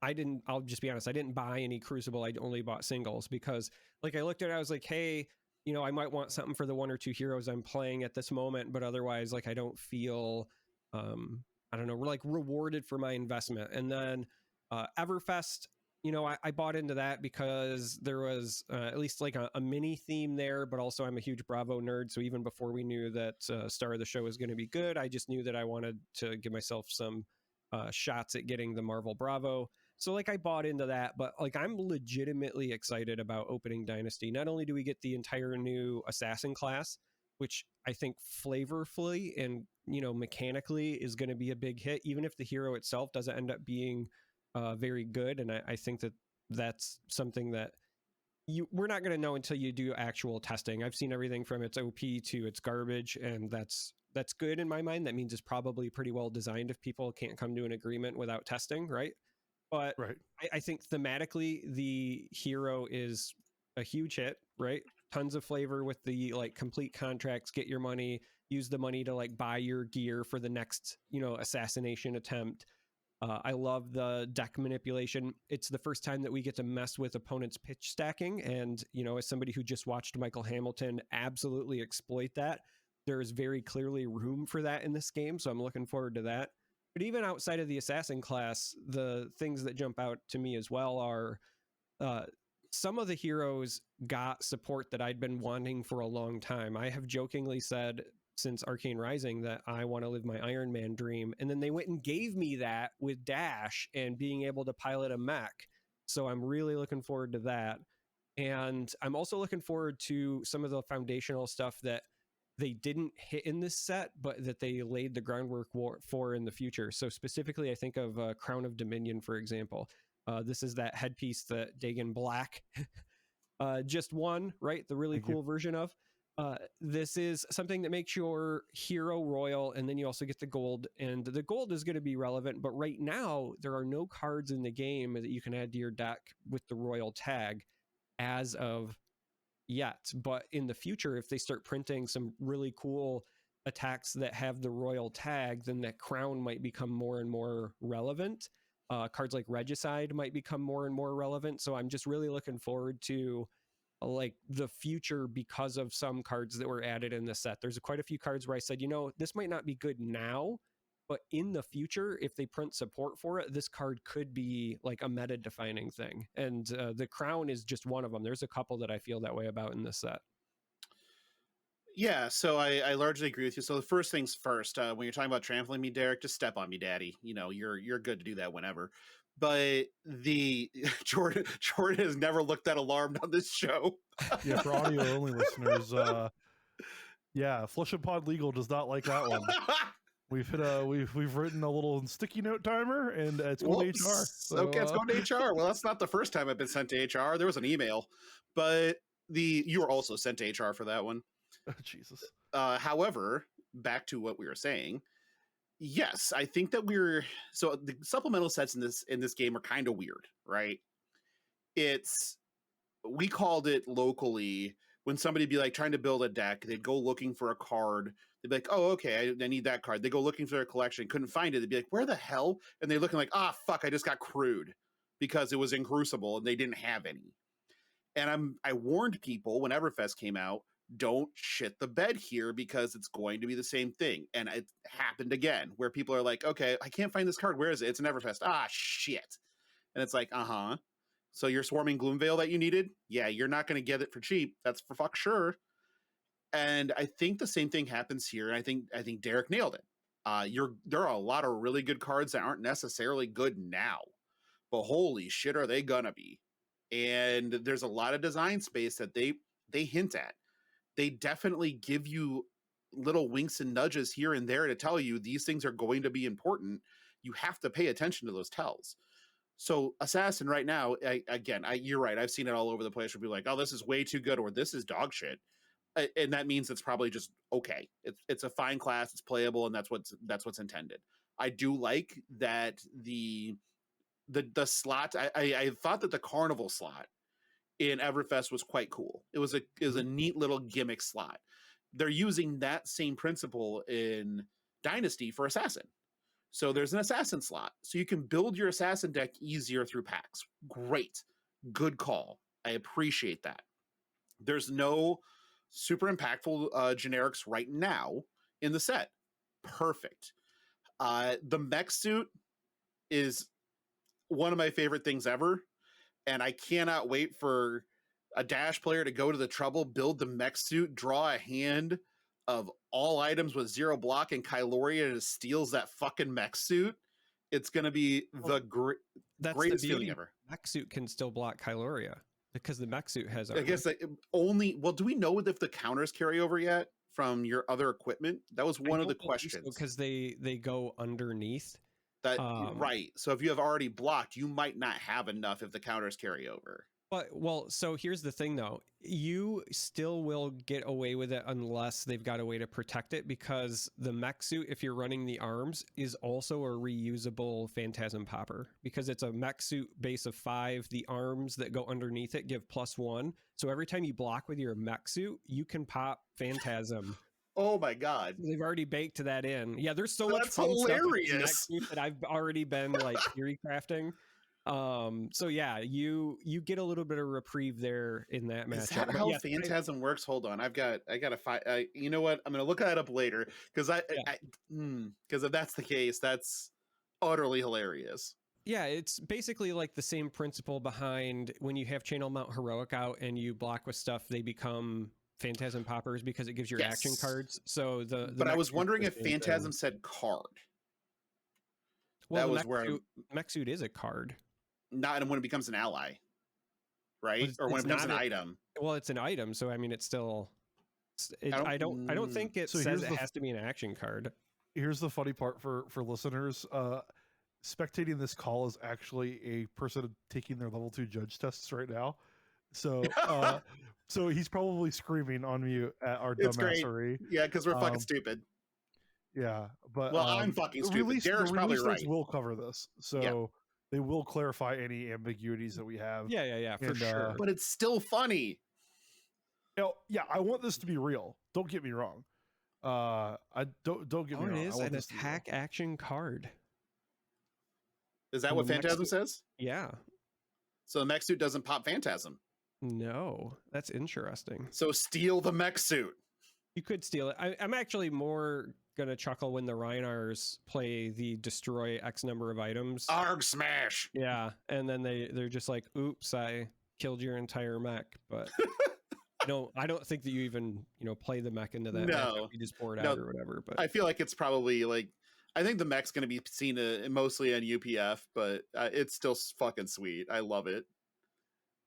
I'll just be honest, I didn't buy any Crucible. I only bought singles because like I looked at it, I was like, hey, you know, I might want something for the one or two heroes I'm playing at this moment, but otherwise, like, I don't feel, I don't know, like rewarded for my investment. And then Everfest, you know, I bought into that because there was at least like a mini theme there, but also I'm a huge Bravo nerd. So even before we knew that Star of the Show was going to be good, I just knew that I wanted to give myself some shots at getting the Marvel Bravo. So like I bought into that, but like I'm legitimately excited about opening Dynasty. Not only do we get the entire new assassin class, which I think flavorfully and, you know, mechanically is going to be a big hit, even if the hero itself doesn't end up being very good. And I think that that's something that we're not going to know until you do actual testing. I've seen everything from its OP to its garbage, and that's good in my mind. That means it's probably pretty well designed if people can't come to an agreement without testing, right? But right. I think thematically the hero is a huge hit, right? Tons of flavor with the like complete contracts, get your money, use the money to like buy your gear for the next, you know, assassination attempt. I love the deck manipulation. It's the first time that we get to mess with opponents' pitch stacking. And, you know, as somebody who just watched Michael Hamilton absolutely exploit that, there is very clearly room for that in this game. So I'm looking forward to that. But even outside of the assassin class, the things that jump out to me as well are some of the heroes got support that I'd been wanting for a long time. I have jokingly said since Arcane Rising that I want to live my Iron Man dream. And then they went and gave me that with Dash and being able to pilot a mech. So I'm really looking forward to that. And I'm also looking forward to some of the foundational stuff that they didn't hit in this set, but that they laid the groundwork for in the future. So specifically, I think of Crown of Dominion, for example. This is that headpiece that Dagon Black just won, right? The really cool version of. This is something that makes your hero royal, and then you also get the gold. And the gold is going to be relevant, but right now, there are no cards in the game that you can add to your deck with the royal tag as of yet. But in the future, if they start printing some really cool attacks that have the royal tag, then that crown might become more and more relevant. Cards like Regicide might become more and more relevant. So I'm just really looking forward to like the future because of some cards that were added in the set. There's quite a few cards where I said, you know, this might not be good now, but in the future, if they print support for it, this card could be like a meta defining thing. And the crown is just one of them. There's a couple that I feel that way about in this set. Yeah, so I largely agree with you. So the first things first, when you're talking about trampling me, Darick, just step on me, daddy. You know, you're good to do that whenever. But the Jordan has never looked that alarmed on this show. Yeah, for audio only listeners, yeah, Flush and Pod Legal does not like that one. We've hit we've written a little sticky note timer, and it's going to HR. So, okay, it's going to HR. Well, that's not the first time I've been sent to HR. There was an email, but you were also sent to HR for that one. Jesus. However, back to what we were saying. Yes, I think that so the supplemental sets in this game are kind of weird, right? We called it locally when somebody be like trying to build a deck, they'd go looking for a card. They'd be like, oh, okay, I need that card. They go looking for their collection, couldn't find it. They'd be like, where the hell? And they're looking like, fuck, I just got crewed because it was in Crucible and they didn't have any. And I warned people when Everfest came out, don't shit the bed here because it's going to be the same thing. And it happened again where people are like, okay, I can't find this card. Where is it? It's an Everfest. Shit. And it's like, so you're swarming Gloomveil that you needed? Yeah, you're not going to get it for cheap. That's for fuck sure. And I think the same thing happens here. And I think Darick nailed it. There are a lot of really good cards that aren't necessarily good now, but holy shit, are they gonna be? And there's a lot of design space that they hint at. They definitely give you little winks and nudges here and there to tell you these things are going to be important. You have to pay attention to those tells. So Assassin right now, you're right. I've seen it all over the place where people are like, oh, this is way too good, or this is dog shit. And that means it's probably just okay. It's a fine class, it's playable, and that's what's intended. I do like that the slot. I thought that the carnival slot in Everfest was quite cool. It was a neat little gimmick slot. They're using that same principle in Dynasty for Assassin. So there's an Assassin slot. So you can build your Assassin deck easier through packs. Great. Good call. I appreciate that. There's no super impactful generics right now in the set. Perfect. The mech suit is one of my favorite things ever. And I cannot wait for a Dash player to go to the trouble, build the mech suit, draw a hand of all items with 0 block, and Kyloria just steals that fucking mech suit. It's going to be the greatest feeling ever. Mech suit can still block Kyloria because the mech suit has armor. I guess do we know if the counters carry over yet from your other equipment? That was one of the questions. Because they go underneath. Right. So if you have already blocked, you might not have enough if the counters carry over. So here's the thing though. You still will get away with it unless they've got a way to protect it, because the mech suit, if you're running the arms, is also a reusable Phantasm popper, because it's a mech suit base of 5. The arms that go underneath it give +1. So every time you block with your mech suit, you can pop Phantasm. Oh my God. They've already baked that in. Yeah, there's so much fun hilarious stuff that I've already been like theory crafting. So yeah, you get a little bit of reprieve there in that matchup. Is that how Phantasm works? Hold on, I got to find. You know what? I'm gonna look that up later because because if that's the case, that's utterly hilarious. Yeah, it's basically like the same principle behind when you have Channel Mount Heroic out and you block with stuff, they become Phantasm poppers because it gives your action cards. So but I was wondering if Phantasm said card. Well, that was where mech suit is a card. Not when it becomes an ally, right? Or when it becomes an item. Well, it's an item, so I mean, it's still. I don't think it says it has to be an action card. Here's the funny part for listeners. Spectating this call is actually a person taking their level 2 judge tests right now. So so he's probably screaming on mute at our dumbassery. Yeah, because we're fucking stupid. Yeah, but I'm fucking stupid. Derek's probably right. We'll cover this, so they will clarify any ambiguities that we have. Yeah, for sure. But it's still funny. Yeah, I want this to be real. Don't get me wrong. I don't get me wrong. It is an attack action card. Is that what Phantasm says? Yeah. So the mech suit doesn't pop Phantasm. No, that's interesting. So steal the mech suit. You could steal it. I'm actually more gonna chuckle when the Reinars play the destroy X number of items. Arg smash. Yeah, and then they're just like, "Oops, I killed your entire mech." But no, I don't think that you even play the mech into that. No, you just pour it out or whatever. But I feel like it's probably like, I think the mech's gonna be seen mostly on UPF, but it's still fucking sweet. I love it.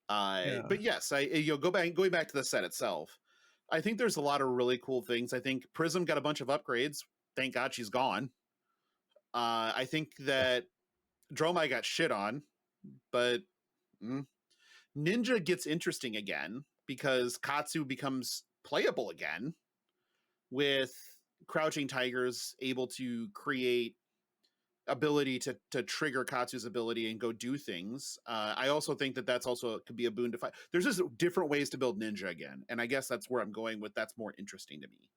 But yes, going back to the set itself. I think there's a lot of really cool things. I think Prism got a bunch of upgrades. Thank God she's gone. I think that Dromai got shit on, but Ninja gets interesting again because Katsu becomes playable again with Crouching Tigers able to create ability to trigger Katsu's ability and go do things. I also think that that's also could be a boon to fight. There's just different ways to build Ninja again, and I guess that's where I'm going with. That's more interesting to me.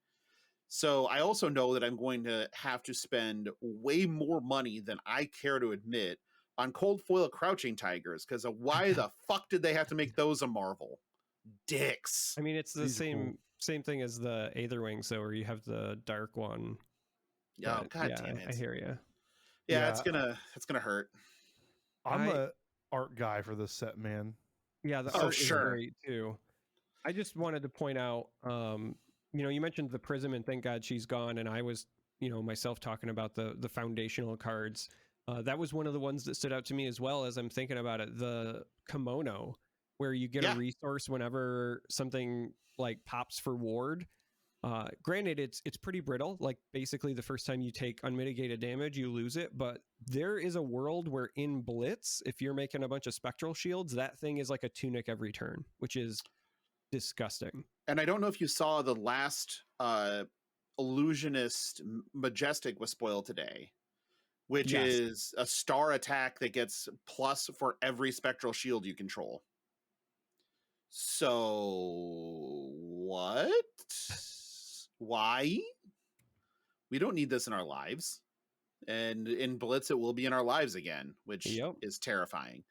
So I also know that I'm going to have to spend way more money than I care to admit on cold foil Crouching Tigers, because why the fuck did they have to make those a Marvel? Dicks. I mean, it's the same thing as the Aetherwings, though, where you have the dark one. Yeah, God damn it. I hear you. Yeah, it's gonna hurt. I'm a art guy for this set, man. Yeah, the art is great too. I just wanted to point out, you mentioned the Prism, and thank God she's gone. And I was, myself talking about the foundational cards. That was one of the ones that stood out to me as well as I'm thinking about it. The Kimono, where you get a resource whenever something like pops for ward. Granted, it's pretty brittle. Like basically the first time you take unmitigated damage, you lose it. But there is a world where in Blitz, if you're making a bunch of spectral shields, that thing is like a tunic every turn, which is disgusting. And I don't know if you saw the last Illusionist Majestic was spoiled today, which is a star attack that gets plus for every spectral shield you control. So what? Why? We don't need this in our lives. And in Blitz, it will be in our lives again, which is terrifying.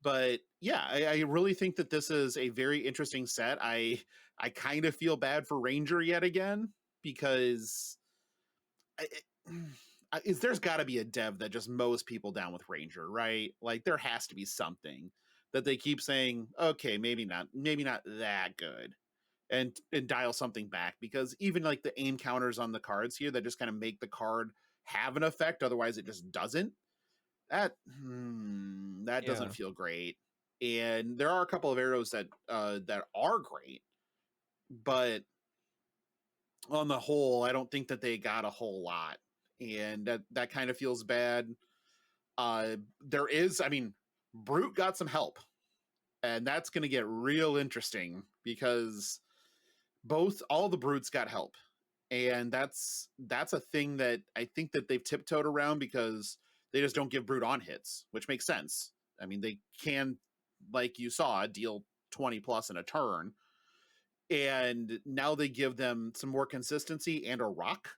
But yeah, I really think that this is a very interesting set. I kind of feel bad for Ranger yet again, because there's got to be a dev that just mows people down with Ranger, right? Like there has to be something that they keep saying, okay, maybe not that good, and dial something back, because even like the aim counters on the cards here that just kind of make the card have an effect, otherwise it just doesn't. That doesn't feel great. And there are a couple of arrows that are great, but on the whole, I don't think that they got a whole lot, and that kind of feels bad. There is, I mean, Brute got some help, and that's going to get real interesting, because all the Brutes got help, and that's a thing that I think that they've tiptoed around, because they just don't give Brute on hits, which makes sense. I mean, they can, like you saw, deal 20 plus in a turn, and now they give them some more consistency and a rock,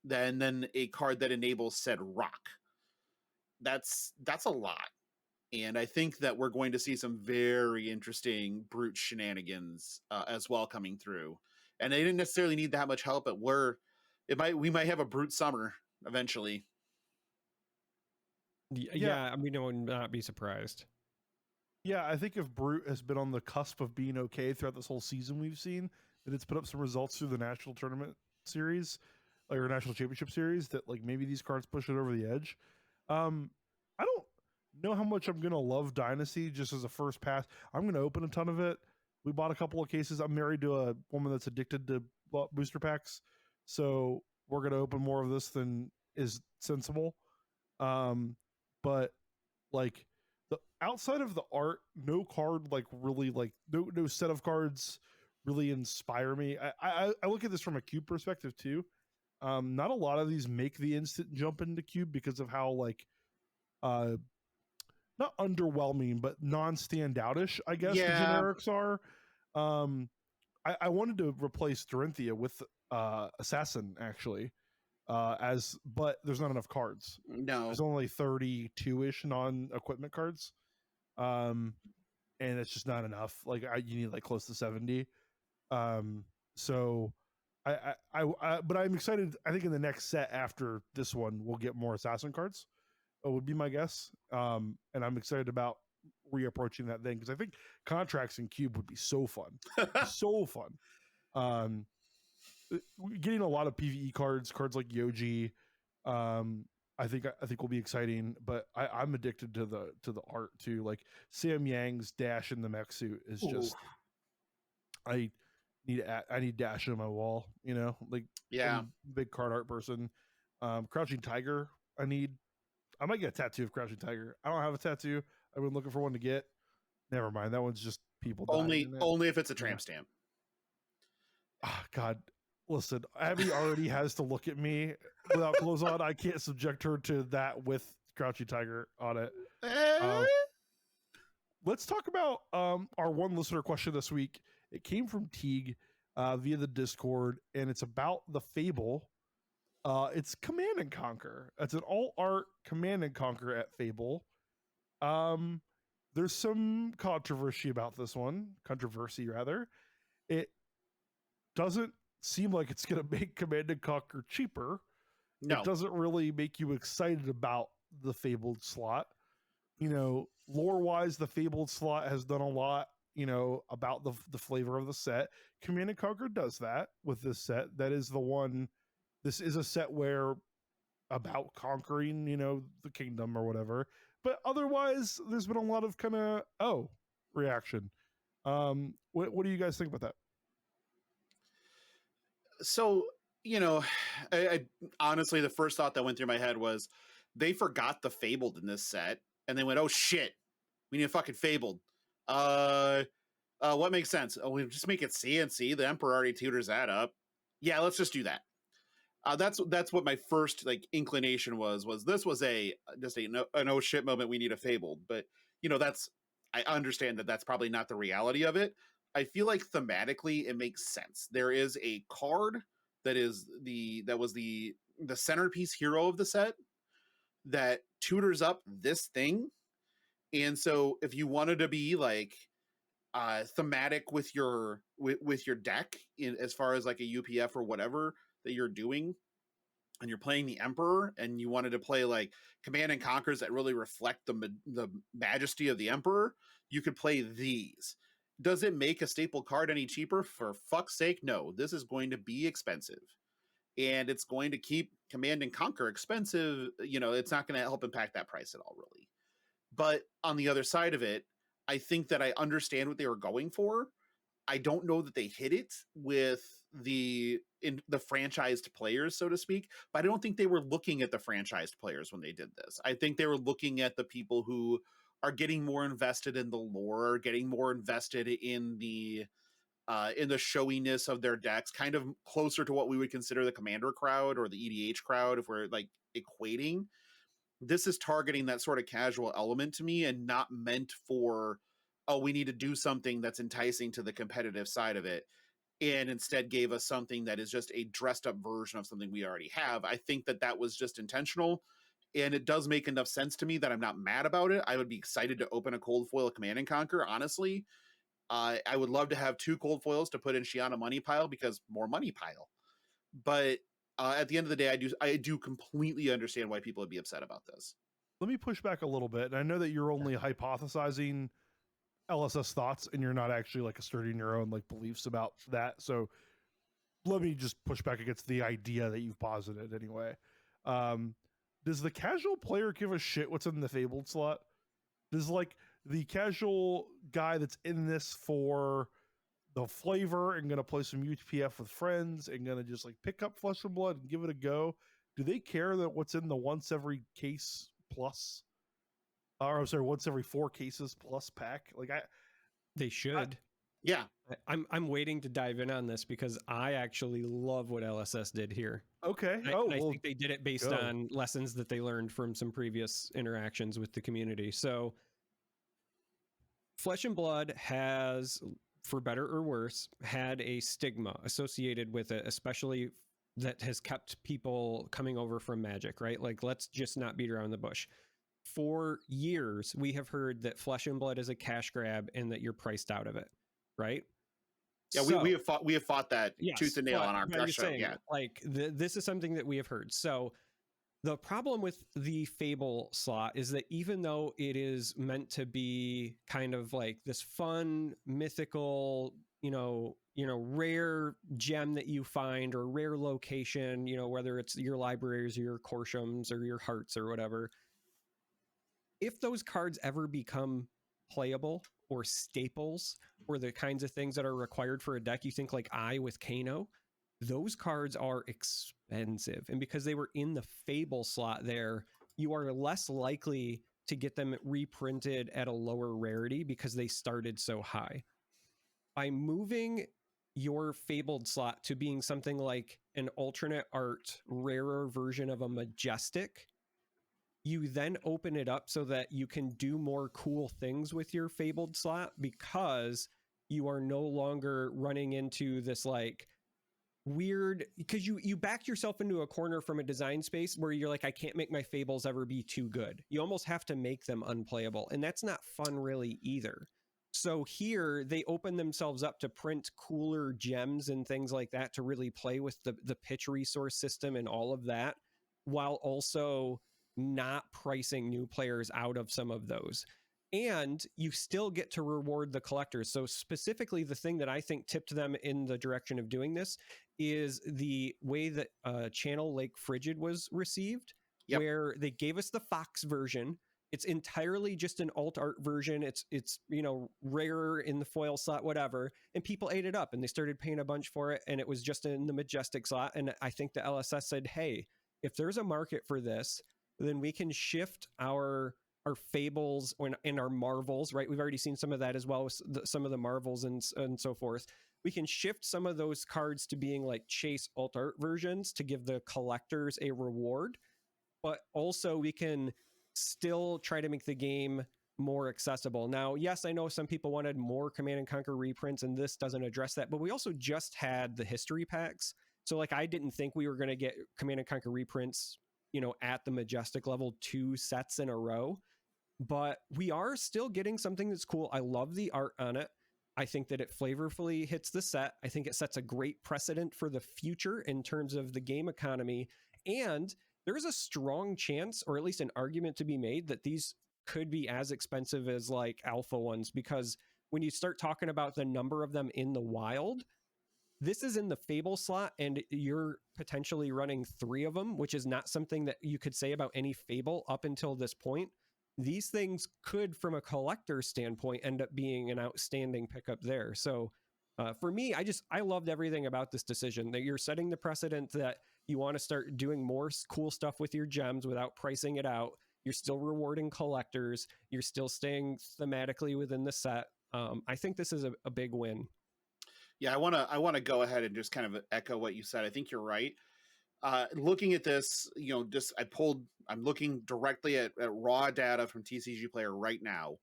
then a card that enables said rock. That's a lot. And I think that we're going to see some very interesting Brute shenanigans as well coming through. And they didn't necessarily need that much help, but we might have a Brute summer eventually. Yeah, I mean, I would not be surprised. Yeah, I think if Brute has been on the cusp of being okay throughout this whole season we've seen, that it's put up some results through the national tournament series, or national championship series, that like maybe these cards push it over the edge. I don't know how much I'm going to love Dynasty just as a first pass. I'm going to open a ton of it. We bought a couple of cases. I'm married to a woman that's addicted to booster packs, so we're going to open more of this than is sensible. But like, the outside of the art, no card like really, like no set of cards really inspire me. I look at this from a cube perspective too. Not a lot of these make the instant jump into cube because of how like not underwhelming but non-standoutish, I guess, the generics are. I wanted to replace Dorinthia with Assassin actually, but there's not enough cards. No, there's only 32-ish non-equipment cards, and it's just not enough. Like you need like close to 70. So but I'm excited. I think in the next set after this one, we'll get more Assassin cards. Would be my guess. And I'm excited about reapproaching that thing, because I think contracts in cube would be so fun, so fun. Getting a lot of PvE cards like Yoji, I think will be exciting. But I'm addicted to the art too. Like Sam Yang's dash in the mech suit is just, I need dash on my wall. You know, like I'm a big card art person. Crouching Tiger, I might get a tattoo of Crouching Tiger. I don't have a tattoo. I've been looking for one to get. Never mind. That one's just people dying. Only if it's a tramp stamp. Oh, God. Listen, Abby already has to look at me without clothes on. I can't subject her to that with Crouching Tiger on it. Let's talk about our one listener question this week. It came from Teague via the Discord, and it's about the Fable. It's Command and Conquer. It's an all art Command and Conquer at Fable. There's some controversy about this one. It doesn't seem like it's going to make Command and Conquer cheaper. No. It doesn't really make you excited about the Fabled slot. You know, lore wise, the Fabled slot has done a lot, you know, about the flavor of the set. Command and Conquer does that with this set. That is the one. This is a set where about conquering, you know, the kingdom or whatever. But otherwise, there's been a lot of kind of reaction. What do you guys think about that? So, you know, I honestly, the first thought that went through my head was they forgot the Fabled in this set, and they went, "Oh shit, we need a fucking Fabled." Uh, what makes sense? Oh, we just make it CNC. The Emperor already tutors that up. Yeah, let's just do that. That's what my first like inclination was. Was this was a just a no, an oh shit moment? We need a Fabled, but that's I understand that that's probably not the reality of it. I feel like thematically it makes sense. There is a card that was the centerpiece hero of the set that tutors up this thing, and so if you wanted to be like thematic with with your deck as far as like a UPF or whatever that you're doing, and you're playing the Emperor and you wanted to play like Command and Conquers that really reflect the majesty of the Emperor, you could play these. Does it make a staple card any cheaper? For fuck's sake, no. This is going to be expensive. And it's going to keep Command and Conquer expensive. It's not going to help impact that price at all, really. But on the other side of it, I think that I understand what they were going for. I don't know that they hit it with the franchised players, so to speak, but I don't think they were looking at the franchised players when they did this. I think they were looking at the people who are getting more invested in the lore, getting more invested in the showiness of their decks, kind of closer to what we would consider the Commander crowd or the EDH crowd if we're like equating. This is targeting that sort of casual element to me and not meant for, oh, we need to do something that's enticing to the competitive side of it, and instead gave us something that is just a dressed up version of something we already have. I think that was just intentional, and it does make enough sense to me that I'm not mad about it. I would be excited to open a cold foil Command and Conquer, honestly. I would love to have 2 cold foils to put in Shiana money pile because more money pile. But at the end of the day, I do completely understand why people would be upset about this. Let me push back a little bit. And I know that you're only hypothesizing LSS thoughts and you're not actually like asserting your own like beliefs about that. So let me just push back against the idea that you've posited anyway. Does the casual player give a shit what's in the Fabled slot? Does like the casual guy that's in this for the flavor and gonna play some UPF with friends and gonna just like pick up Flesh and Blood and give it a go, do they care that what's in the once every case plus, or I'm sorry, once every 4 cases plus pack? Like They should. Yeah. I'm waiting to dive in on this because I actually love what LSS did here. Okay. I think they did it based on lessons that they learned from some previous interactions with the community. So Flesh and Blood has, for better or worse, had a stigma associated with it, especially that has kept people coming over from Magic, right? Like, let's just not beat around the bush. For years, we have heard that Flesh and Blood is a cash grab and that you're priced out of it, right? Yeah, so, we have fought that tooth and nail on our show. Saying, yeah, like this is something that we have heard. So the problem with the Fable slot is that even though it is meant to be kind of like this fun, mythical, rare gem that you find or rare location, whether it's your libraries or your Corshams or your hearts or whatever, if those cards ever become playable or staples or the kinds of things that are required for a deck, you think like with Kano, those cards are expensive. And because they were in the Fable slot there, you are less likely to get them reprinted at a lower rarity because they started so high. By moving your Fabled slot to being something like an alternate art, rarer version of a Majestic, you then open it up so that you can do more cool things with your Fabled slot because you are no longer running into this like weird, because you back yourself into a corner from a design space where you're like, I can't make my Fables ever be too good. You almost have to make them unplayable, and that's not fun really either. So here they open themselves up to print cooler gems and things like that to really play with the pitch resource system and all of that, while also not pricing new players out of some of those. And you still get to reward the collectors. So specifically, the thing that I think tipped them in the direction of doing this is the way that Channel Lake Frigid was received, where they gave us the Fox version, It's entirely just an alt art version. It's rarer in the foil slot, whatever. And people ate it up and they started paying a bunch for it. And it was just in the Majestic slot. And I think the LSS said, hey, if there's a market for this, then we can shift our fables and our marvels, right? We've already seen some of that as well with some of the marvels and so forth. We can shift some of those cards to being like chase alt art versions to give the collectors a reward. But also we can still try to make the game more accessible. Now, yes, I know some people wanted more Command and Conquer reprints, and this doesn't address that, but we also just had the history packs. So like, I didn't think we were going to get Command and Conquer reprints, at the Majestic level 2 sets in a row, but we are still getting something that's cool. I love the art on it. I think that it flavorfully hits the set. I think it sets a great precedent for the future in terms of the game economy. And there's a strong chance, or at least an argument to be made, that these could be as expensive as like alpha ones, because when you start talking about the number of them in the wild, this is in the Fable slot and you're potentially running 3 of them, which is not something that you could say about any Fable up until this point. These things could, from a collector standpoint, end up being an outstanding pickup there. So for me, I loved everything about this decision, that you're setting the precedent that you want to start doing more cool stuff with your gems without pricing it out. You're still rewarding collectors. You're still staying thematically within the set. I think this is a big win. Yeah, I want to go ahead and just kind of echo what you said. I think you're right. Looking at this, I'm looking directly at raw data from TCG Player right now.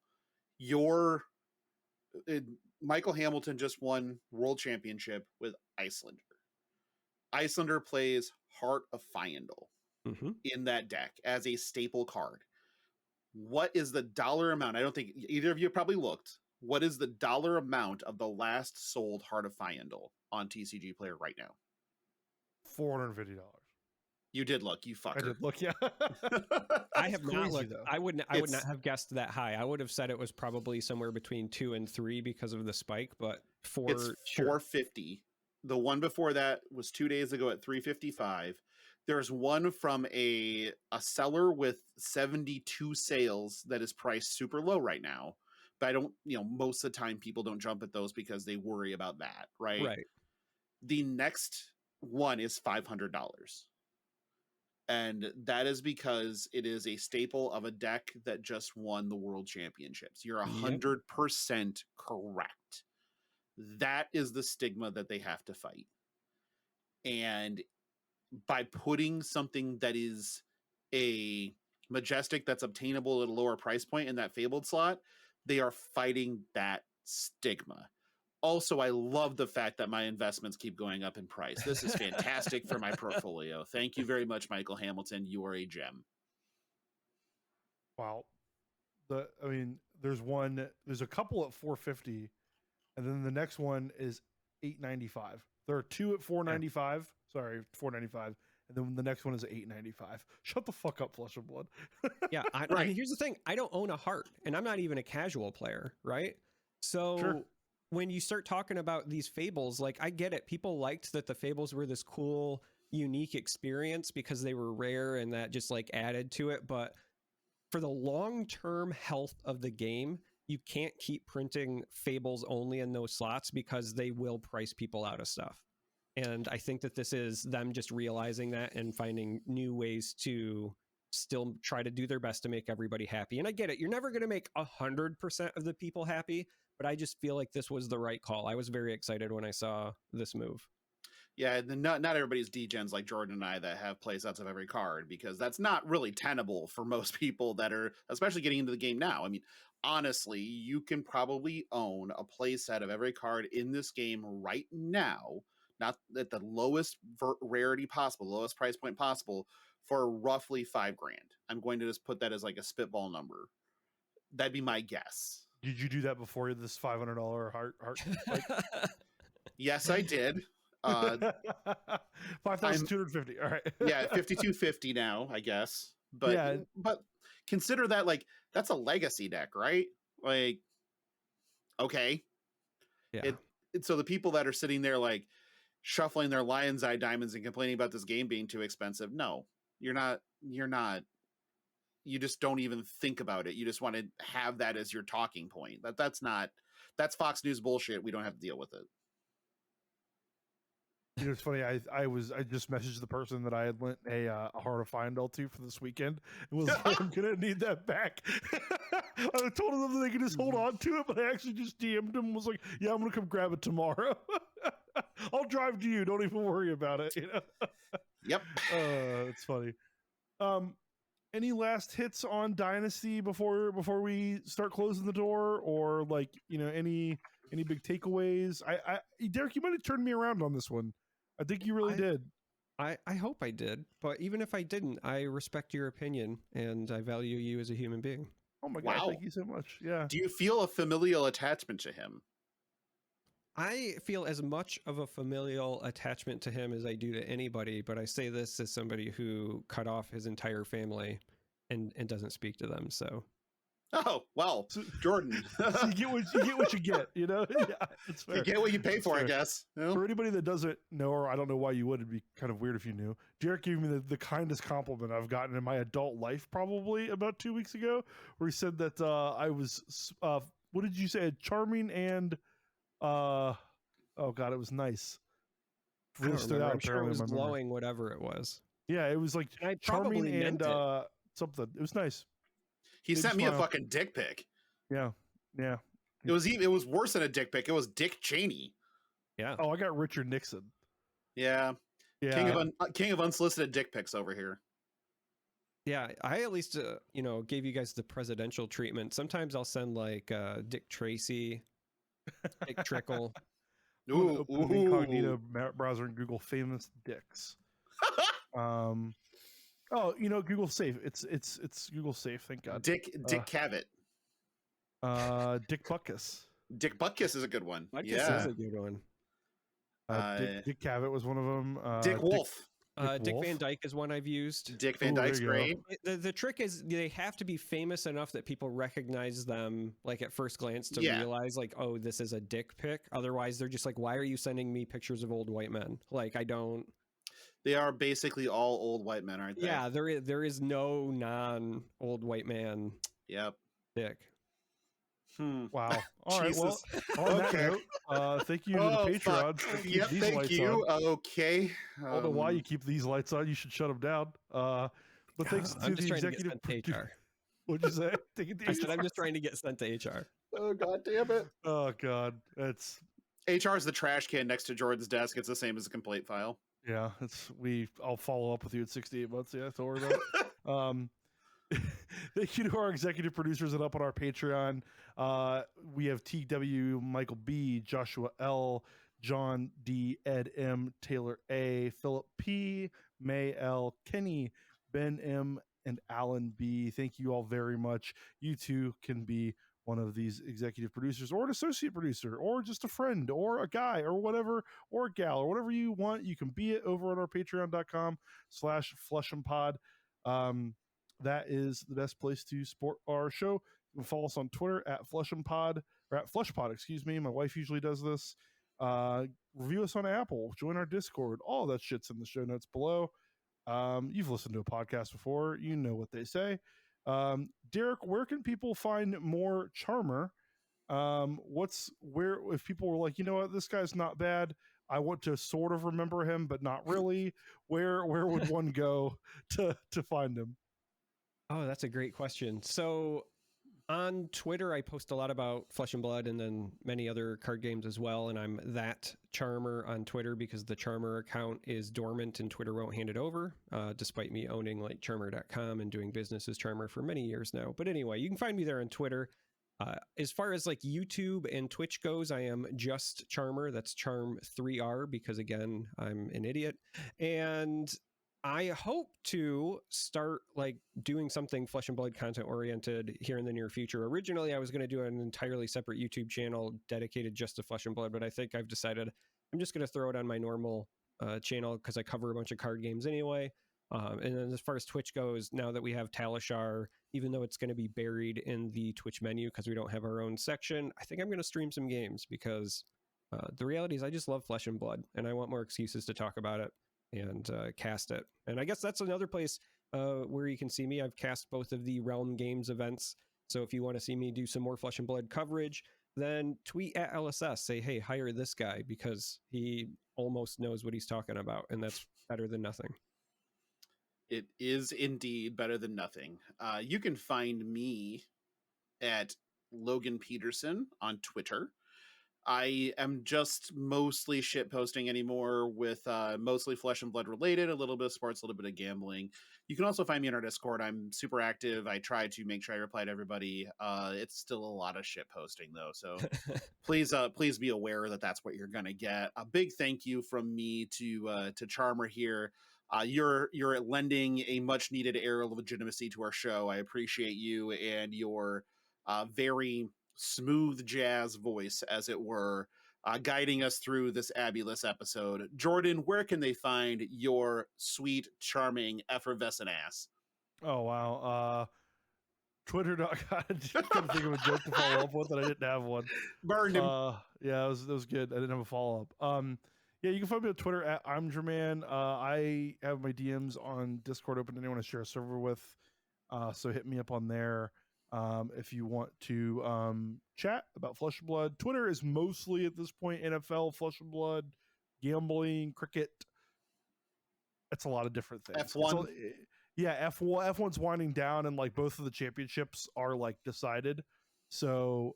Michael Hamilton just won World Championship with Iyslander. Iyslander plays Heart of Fyendal in that deck as a staple card. What is the dollar amount? I don't think either of you probably looked. What is the dollar amount of the last sold Heart of Fyendal on TCG Player right now? $450. You did look, you fucker. I did look, yeah. I have not looked. Though. I would not have guessed that high. I would have said it was probably somewhere between 2 and 3 because of the spike, but it's $450. The one before that was 2 days ago at $355. There's one from a seller with 72 sales that is priced super low right now. But I don't, most of the time people don't jump at those because they worry about that, right? Right. The next one is $500. And that is because it is a staple of a deck that just won the World Championships. You're 100% correct. That is the stigma that they have to fight. And by putting something that is a Majestic that's obtainable at a lower price point in that Fabled slot, they are fighting that stigma. Also, I love the fact that my investments keep going up in price. This is fantastic for my portfolio. Thank you very much, Michael Hamilton. You are a gem. Wow. There's a couple at $450, and then the next one is $895. There are 2 at $495. Yeah. Sorry, $495. And then the next one is $895. Shut the fuck up, Flesh and Blood. Yeah, I mean, here's the thing. I don't own a heart, and I'm not even a casual player, right? So sure. When you start talking about these fables, like, I get it. People liked that the fables were this cool, unique experience because they were rare, and that just like added to it. But for the long-term health of the game, you can't keep printing fables only in those slots because they will price people out of stuff. And I think that this is them just realizing that and finding new ways to still try to do their best to make everybody happy. And I get it. You're never going to make 100% of the people happy, but I just feel like this was the right call. I was very excited when I saw this move. Yeah, not everybody's degens like Jordan and I that have playsets of every card, because that's not really tenable for most people that are, especially getting into the game now. I mean, honestly, you can probably own a playset of every card in this game right now, not at the lowest rarity possible, lowest price point possible, for roughly $5,000. I'm going to just put that as like a spitball number. That'd be my guess. Did you do that before this $500 heart? Yes, I did. 5,250. All right. Yeah, 5,250 now, I guess. But yeah. But consider that like that's a legacy deck, right? Like, okay. Yeah. So the people that are sitting there like shuffling their Lion's Eye diamonds and complaining about this game being too expensive, no, you're not you just don't even think about it. You just want to have that as your talking point. That's Fox News bullshit. We don't have to deal with it. You know, it's funny. I just messaged the person that I had lent a Heart of Fyendal to for this weekend. It was like, I'm gonna need that back. I told them that they could just hold on to it, but I actually just DM'd him and was like, "Yeah, I'm gonna come grab it tomorrow. I'll drive to you. Don't even worry about it." You know? Yep. It's funny. Any last hits on Dynasty before we start closing the door, or like, you know, any big takeaways? I Darick, you might have turned me around on this one. I think you really did. I hope I did, but even if I didn't, I respect your opinion and I value you as a human being. Oh my God, thank you so much. Yeah. Do you feel a familial attachment to him? I feel as much of a familial attachment to him as I do to anybody, but I say this as somebody who cut off his entire family and doesn't speak to them. So, oh well, Jordan, so you get what you get. You know, yeah, it's fair. You get what you pay for, I guess. You know? For anybody that doesn't know, or I don't know why you would, it'd be kind of weird if you knew. Darick gave me the kindest compliment I've gotten in my adult life, probably about 2 weeks ago, where he said that I was, what did you say, charming and oh God, it was nice. Really stood out. I'm sure it was glowing, whatever it was. Yeah, it was like charming and something. It was nice. He sent me a fucking dick pic. Yeah. It was worse than a dick pic. It was Dick Cheney. Yeah. Oh, I got Richard Nixon. Yeah. King of unsolicited dick pics over here. Yeah, I at least gave you guys the presidential treatment. Sometimes I'll send like Dick Tracy, Dick Trickle. Ooh. Open an incognito browser and Google famous dicks. Oh, you know, Google safe. It's Google safe. Thank God. Dick Cavett. Dick Butkus. Dick Butkus is a good one. Butkus is a good one. Dick Cavett was one of them. Dick Wolf. Dick Van Dyke is one I've used. Dick Van Dyke's great. The trick is they have to be famous enough that people recognize them like at first glance to realize like, oh, this is a dick pic. Otherwise, they're just like, why are you sending me pictures of old white men? Like, I don't. They are basically all old white men, aren't they? Yeah, there is no non-old white man. Yep. Dick. Wow. All right. Well, on that note, thank you to the Patreon. Yep, thank you. Okay. I don't know why you keep these lights on. You should shut them down. But thanks to the executive producer. What'd you say? I said I'm just trying to get sent to HR. Oh, God damn it. Oh, God. That's HR is the trash can next to Jordan's desk. It's the same as a complaint file. Yeah, I'll follow up with you at 68 months. Yeah, don't worry about it. Thank you to our executive producers and up on our Patreon. We have TW, Michael B, Joshua L, John D, Ed M, Taylor A, Philip P, May L, Kenny, Ben M, and Alan B. Thank you all very much. You too can be one of these executive producers or an associate producer or just a friend or a guy or whatever, or a gal or whatever you want. You can be it over at our patreon.com/flushandpod. That is the best place to support our show. You can follow us on Twitter at flushandpod or at flushpod, excuse me. My wife usually does this. Review us on Apple, join our Discord. All that shit's in the show notes below. You've listened to a podcast before. You know what they say. Darick, where can people find more Charmer? If people were like, you know what, this guy's not bad, I want to sort of remember him, but not really. Where would one go to find him? Oh, that's a great question. So on Twitter, I post a lot about Flesh and Blood and then many other card games as well. And I'm that Charmer on Twitter because the Charmer account is dormant and Twitter won't hand it over, despite me owning like Charmer.com and doing business as Charmer for many years now. But anyway, you can find me there on Twitter. As far as like YouTube and Twitch goes, I am just Charmer. That's Charm3R because again, I'm an idiot. And I hope to start like doing something Flesh and Blood content oriented here in the near future. Originally, I was going to do an entirely separate YouTube channel dedicated just to Flesh and Blood, but I think I've decided I'm just going to throw it on my normal channel because I cover a bunch of card games anyway. And then as far as Twitch goes, now that we have Talishar, even though it's going to be buried in the Twitch menu because we don't have our own section, I think I'm going to stream some games because the reality is I just love Flesh and Blood and I want more excuses to talk about it and cast it. And I guess that's another place where you can see me. I've cast both of the Realm Games events. So if you want to see me do some more Flesh and Blood coverage, then tweet at LSS, say, hey, hire this guy because he almost knows what he's talking about. And that's better than nothing. It is indeed better than nothing. You can find me at Logan Peterson on Twitter. I am just mostly shit posting anymore with mostly Flesh and Blood related, a little bit of sports, a little bit of gambling. You can also find me in our Discord. I'm super active. I try to make sure I reply to everybody. It's still a lot of shit posting though. So please be aware that that's what you're going to get. A big thank you from me to Charmer here. You're lending a much needed air of legitimacy to our show. I appreciate you and your very smooth jazz voice, as it were, guiding us through this Abby-less episode. Jordan, where can they find your sweet, charming, effervescent ass? Oh, wow. Twitter.com. I couldn't think of a joke to follow up with, and I didn't have one. Burned him. Yeah, that was good. I didn't have a follow up. Yeah, you can find me on Twitter at I'm Jerman. I have my DMs on Discord open to anyone to share a server with. So hit me up on there. If you want to chat about Flesh and Blood. Twitter is mostly at this point NFL, Flesh and Blood, gambling, cricket. It's a lot of different things. F1. Yeah, F1's winding down, and like both of the championships are like decided. So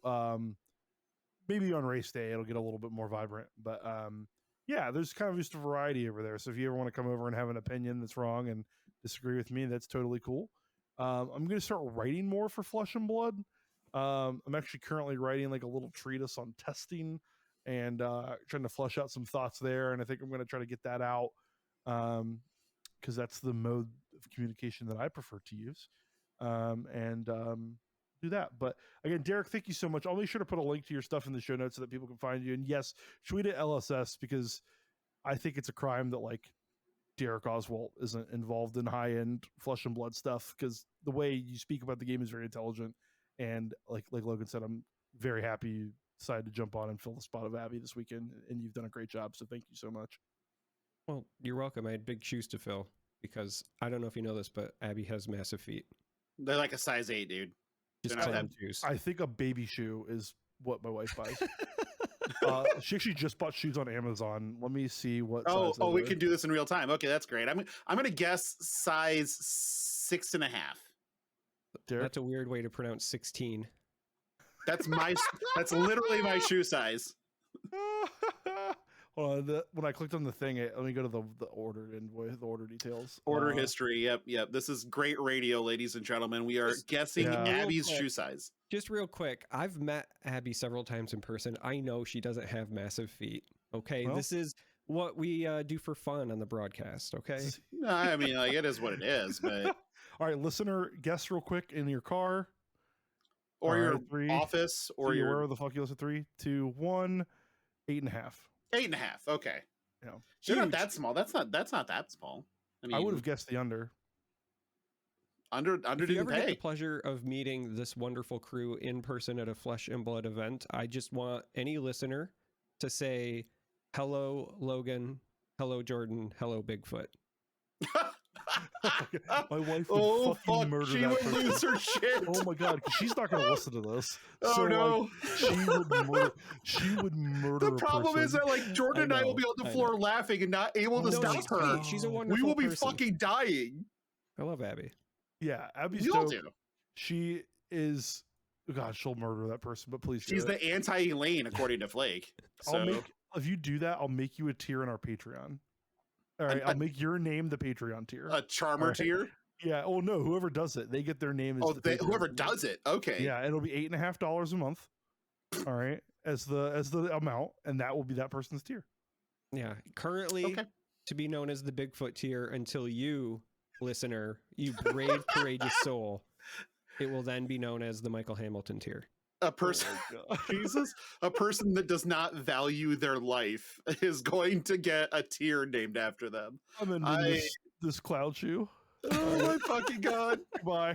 maybe on race day it'll get a little bit more vibrant. But yeah, there's kind of just a variety over there. So if you ever want to come over and have an opinion that's wrong and disagree with me, that's totally cool. I'm going to start writing more for Flesh and Blood. I'm actually currently writing like a little treatise on testing and trying to flesh out some thoughts there. And I think I'm going to try to get that out because that's the mode of communication that I prefer to use. And do that. But again, Darick, thank you so much. I'll make sure to put a link to your stuff in the show notes so that people can find you. And yes, tweet at LSS because I think it's a crime that like Darick Oswalt isn't involved in high-end Flesh and Blood stuff because the way you speak about the game is very intelligent. And like Logan said, I'm very happy you decided to jump on and fill the spot of Abby this weekend, and you've done a great job. So thank you so much. Well, you're welcome. I had big shoes to fill because I don't know if you know this, but Abby has massive feet. They're like a size 8, dude. Just They're not clown that- shoes. I think a baby shoe is what my wife buys. She actually just bought shoes on Amazon. Let me see what. Oh, size we can do this in real time. Okay, that's great. I'm gonna guess size 6.5. Darick? That's a weird way to pronounce 16. That's that's literally my shoe size. Hold on, when I clicked on the thing, let me go to the order invoice, the order details. Order history. Yep. This is great radio, ladies and gentlemen. We are guessing Abby's shoe size. Just real quick, I've met Abby several times in person. I know she doesn't have massive feet. Okay, Well, this is what we do for fun on the broadcast. Okay, No, I mean, like, it is what it is, but all right, listener, guess real quick in your car or All your right, 3, office or 2, your wherever the fuck you listen. 3, 2, 1, 8.5. 8.5. Okay, Yeah, they're not Huge. that small. That's not that small. I mean, I would have guessed the under. under if you didn't ever get the pay. pleasure of meeting this wonderful crew in person at a Flesh and Blood event, I just want any listener to say, hello, Logan. Hello, Jordan. Hello, Bigfoot. My wife would fucking murder she that would person. lose her shit. Oh my god, 'cause she's not going to listen to this. Oh, So, no. like, she would murder. The problem is that like Jordan and I will be on the I floor laughing and not able to No, stop she's her. great. She's a wonderful We will be person. fucking dying. I love Abby. yeah, Abby's You all dope. do. She is. God, she'll murder that person. But please, do She's it. the anti-Elaine, according to Flake. So I'll make if you do that, I'll make you a tier in our Patreon. All right, I'll make your name the Patreon tier. a charmer Alright. tier. Yeah. Oh no, whoever does it, they get their name as Oh, the Patreon whoever tier. does it. Okay. Yeah, it'll be $8.50 a month. All right, as the amount, and that will be that person's tier. Yeah. Currently, Okay. to be known as the Bigfoot tier until you, listener, you brave, courageous soul, it will then be known as the Michael Hamilton tier. A person, Jesus, a person that does not value their life is going to get a tier named after them. I'm in I- this cloud shoe. Oh my fucking god! Bye.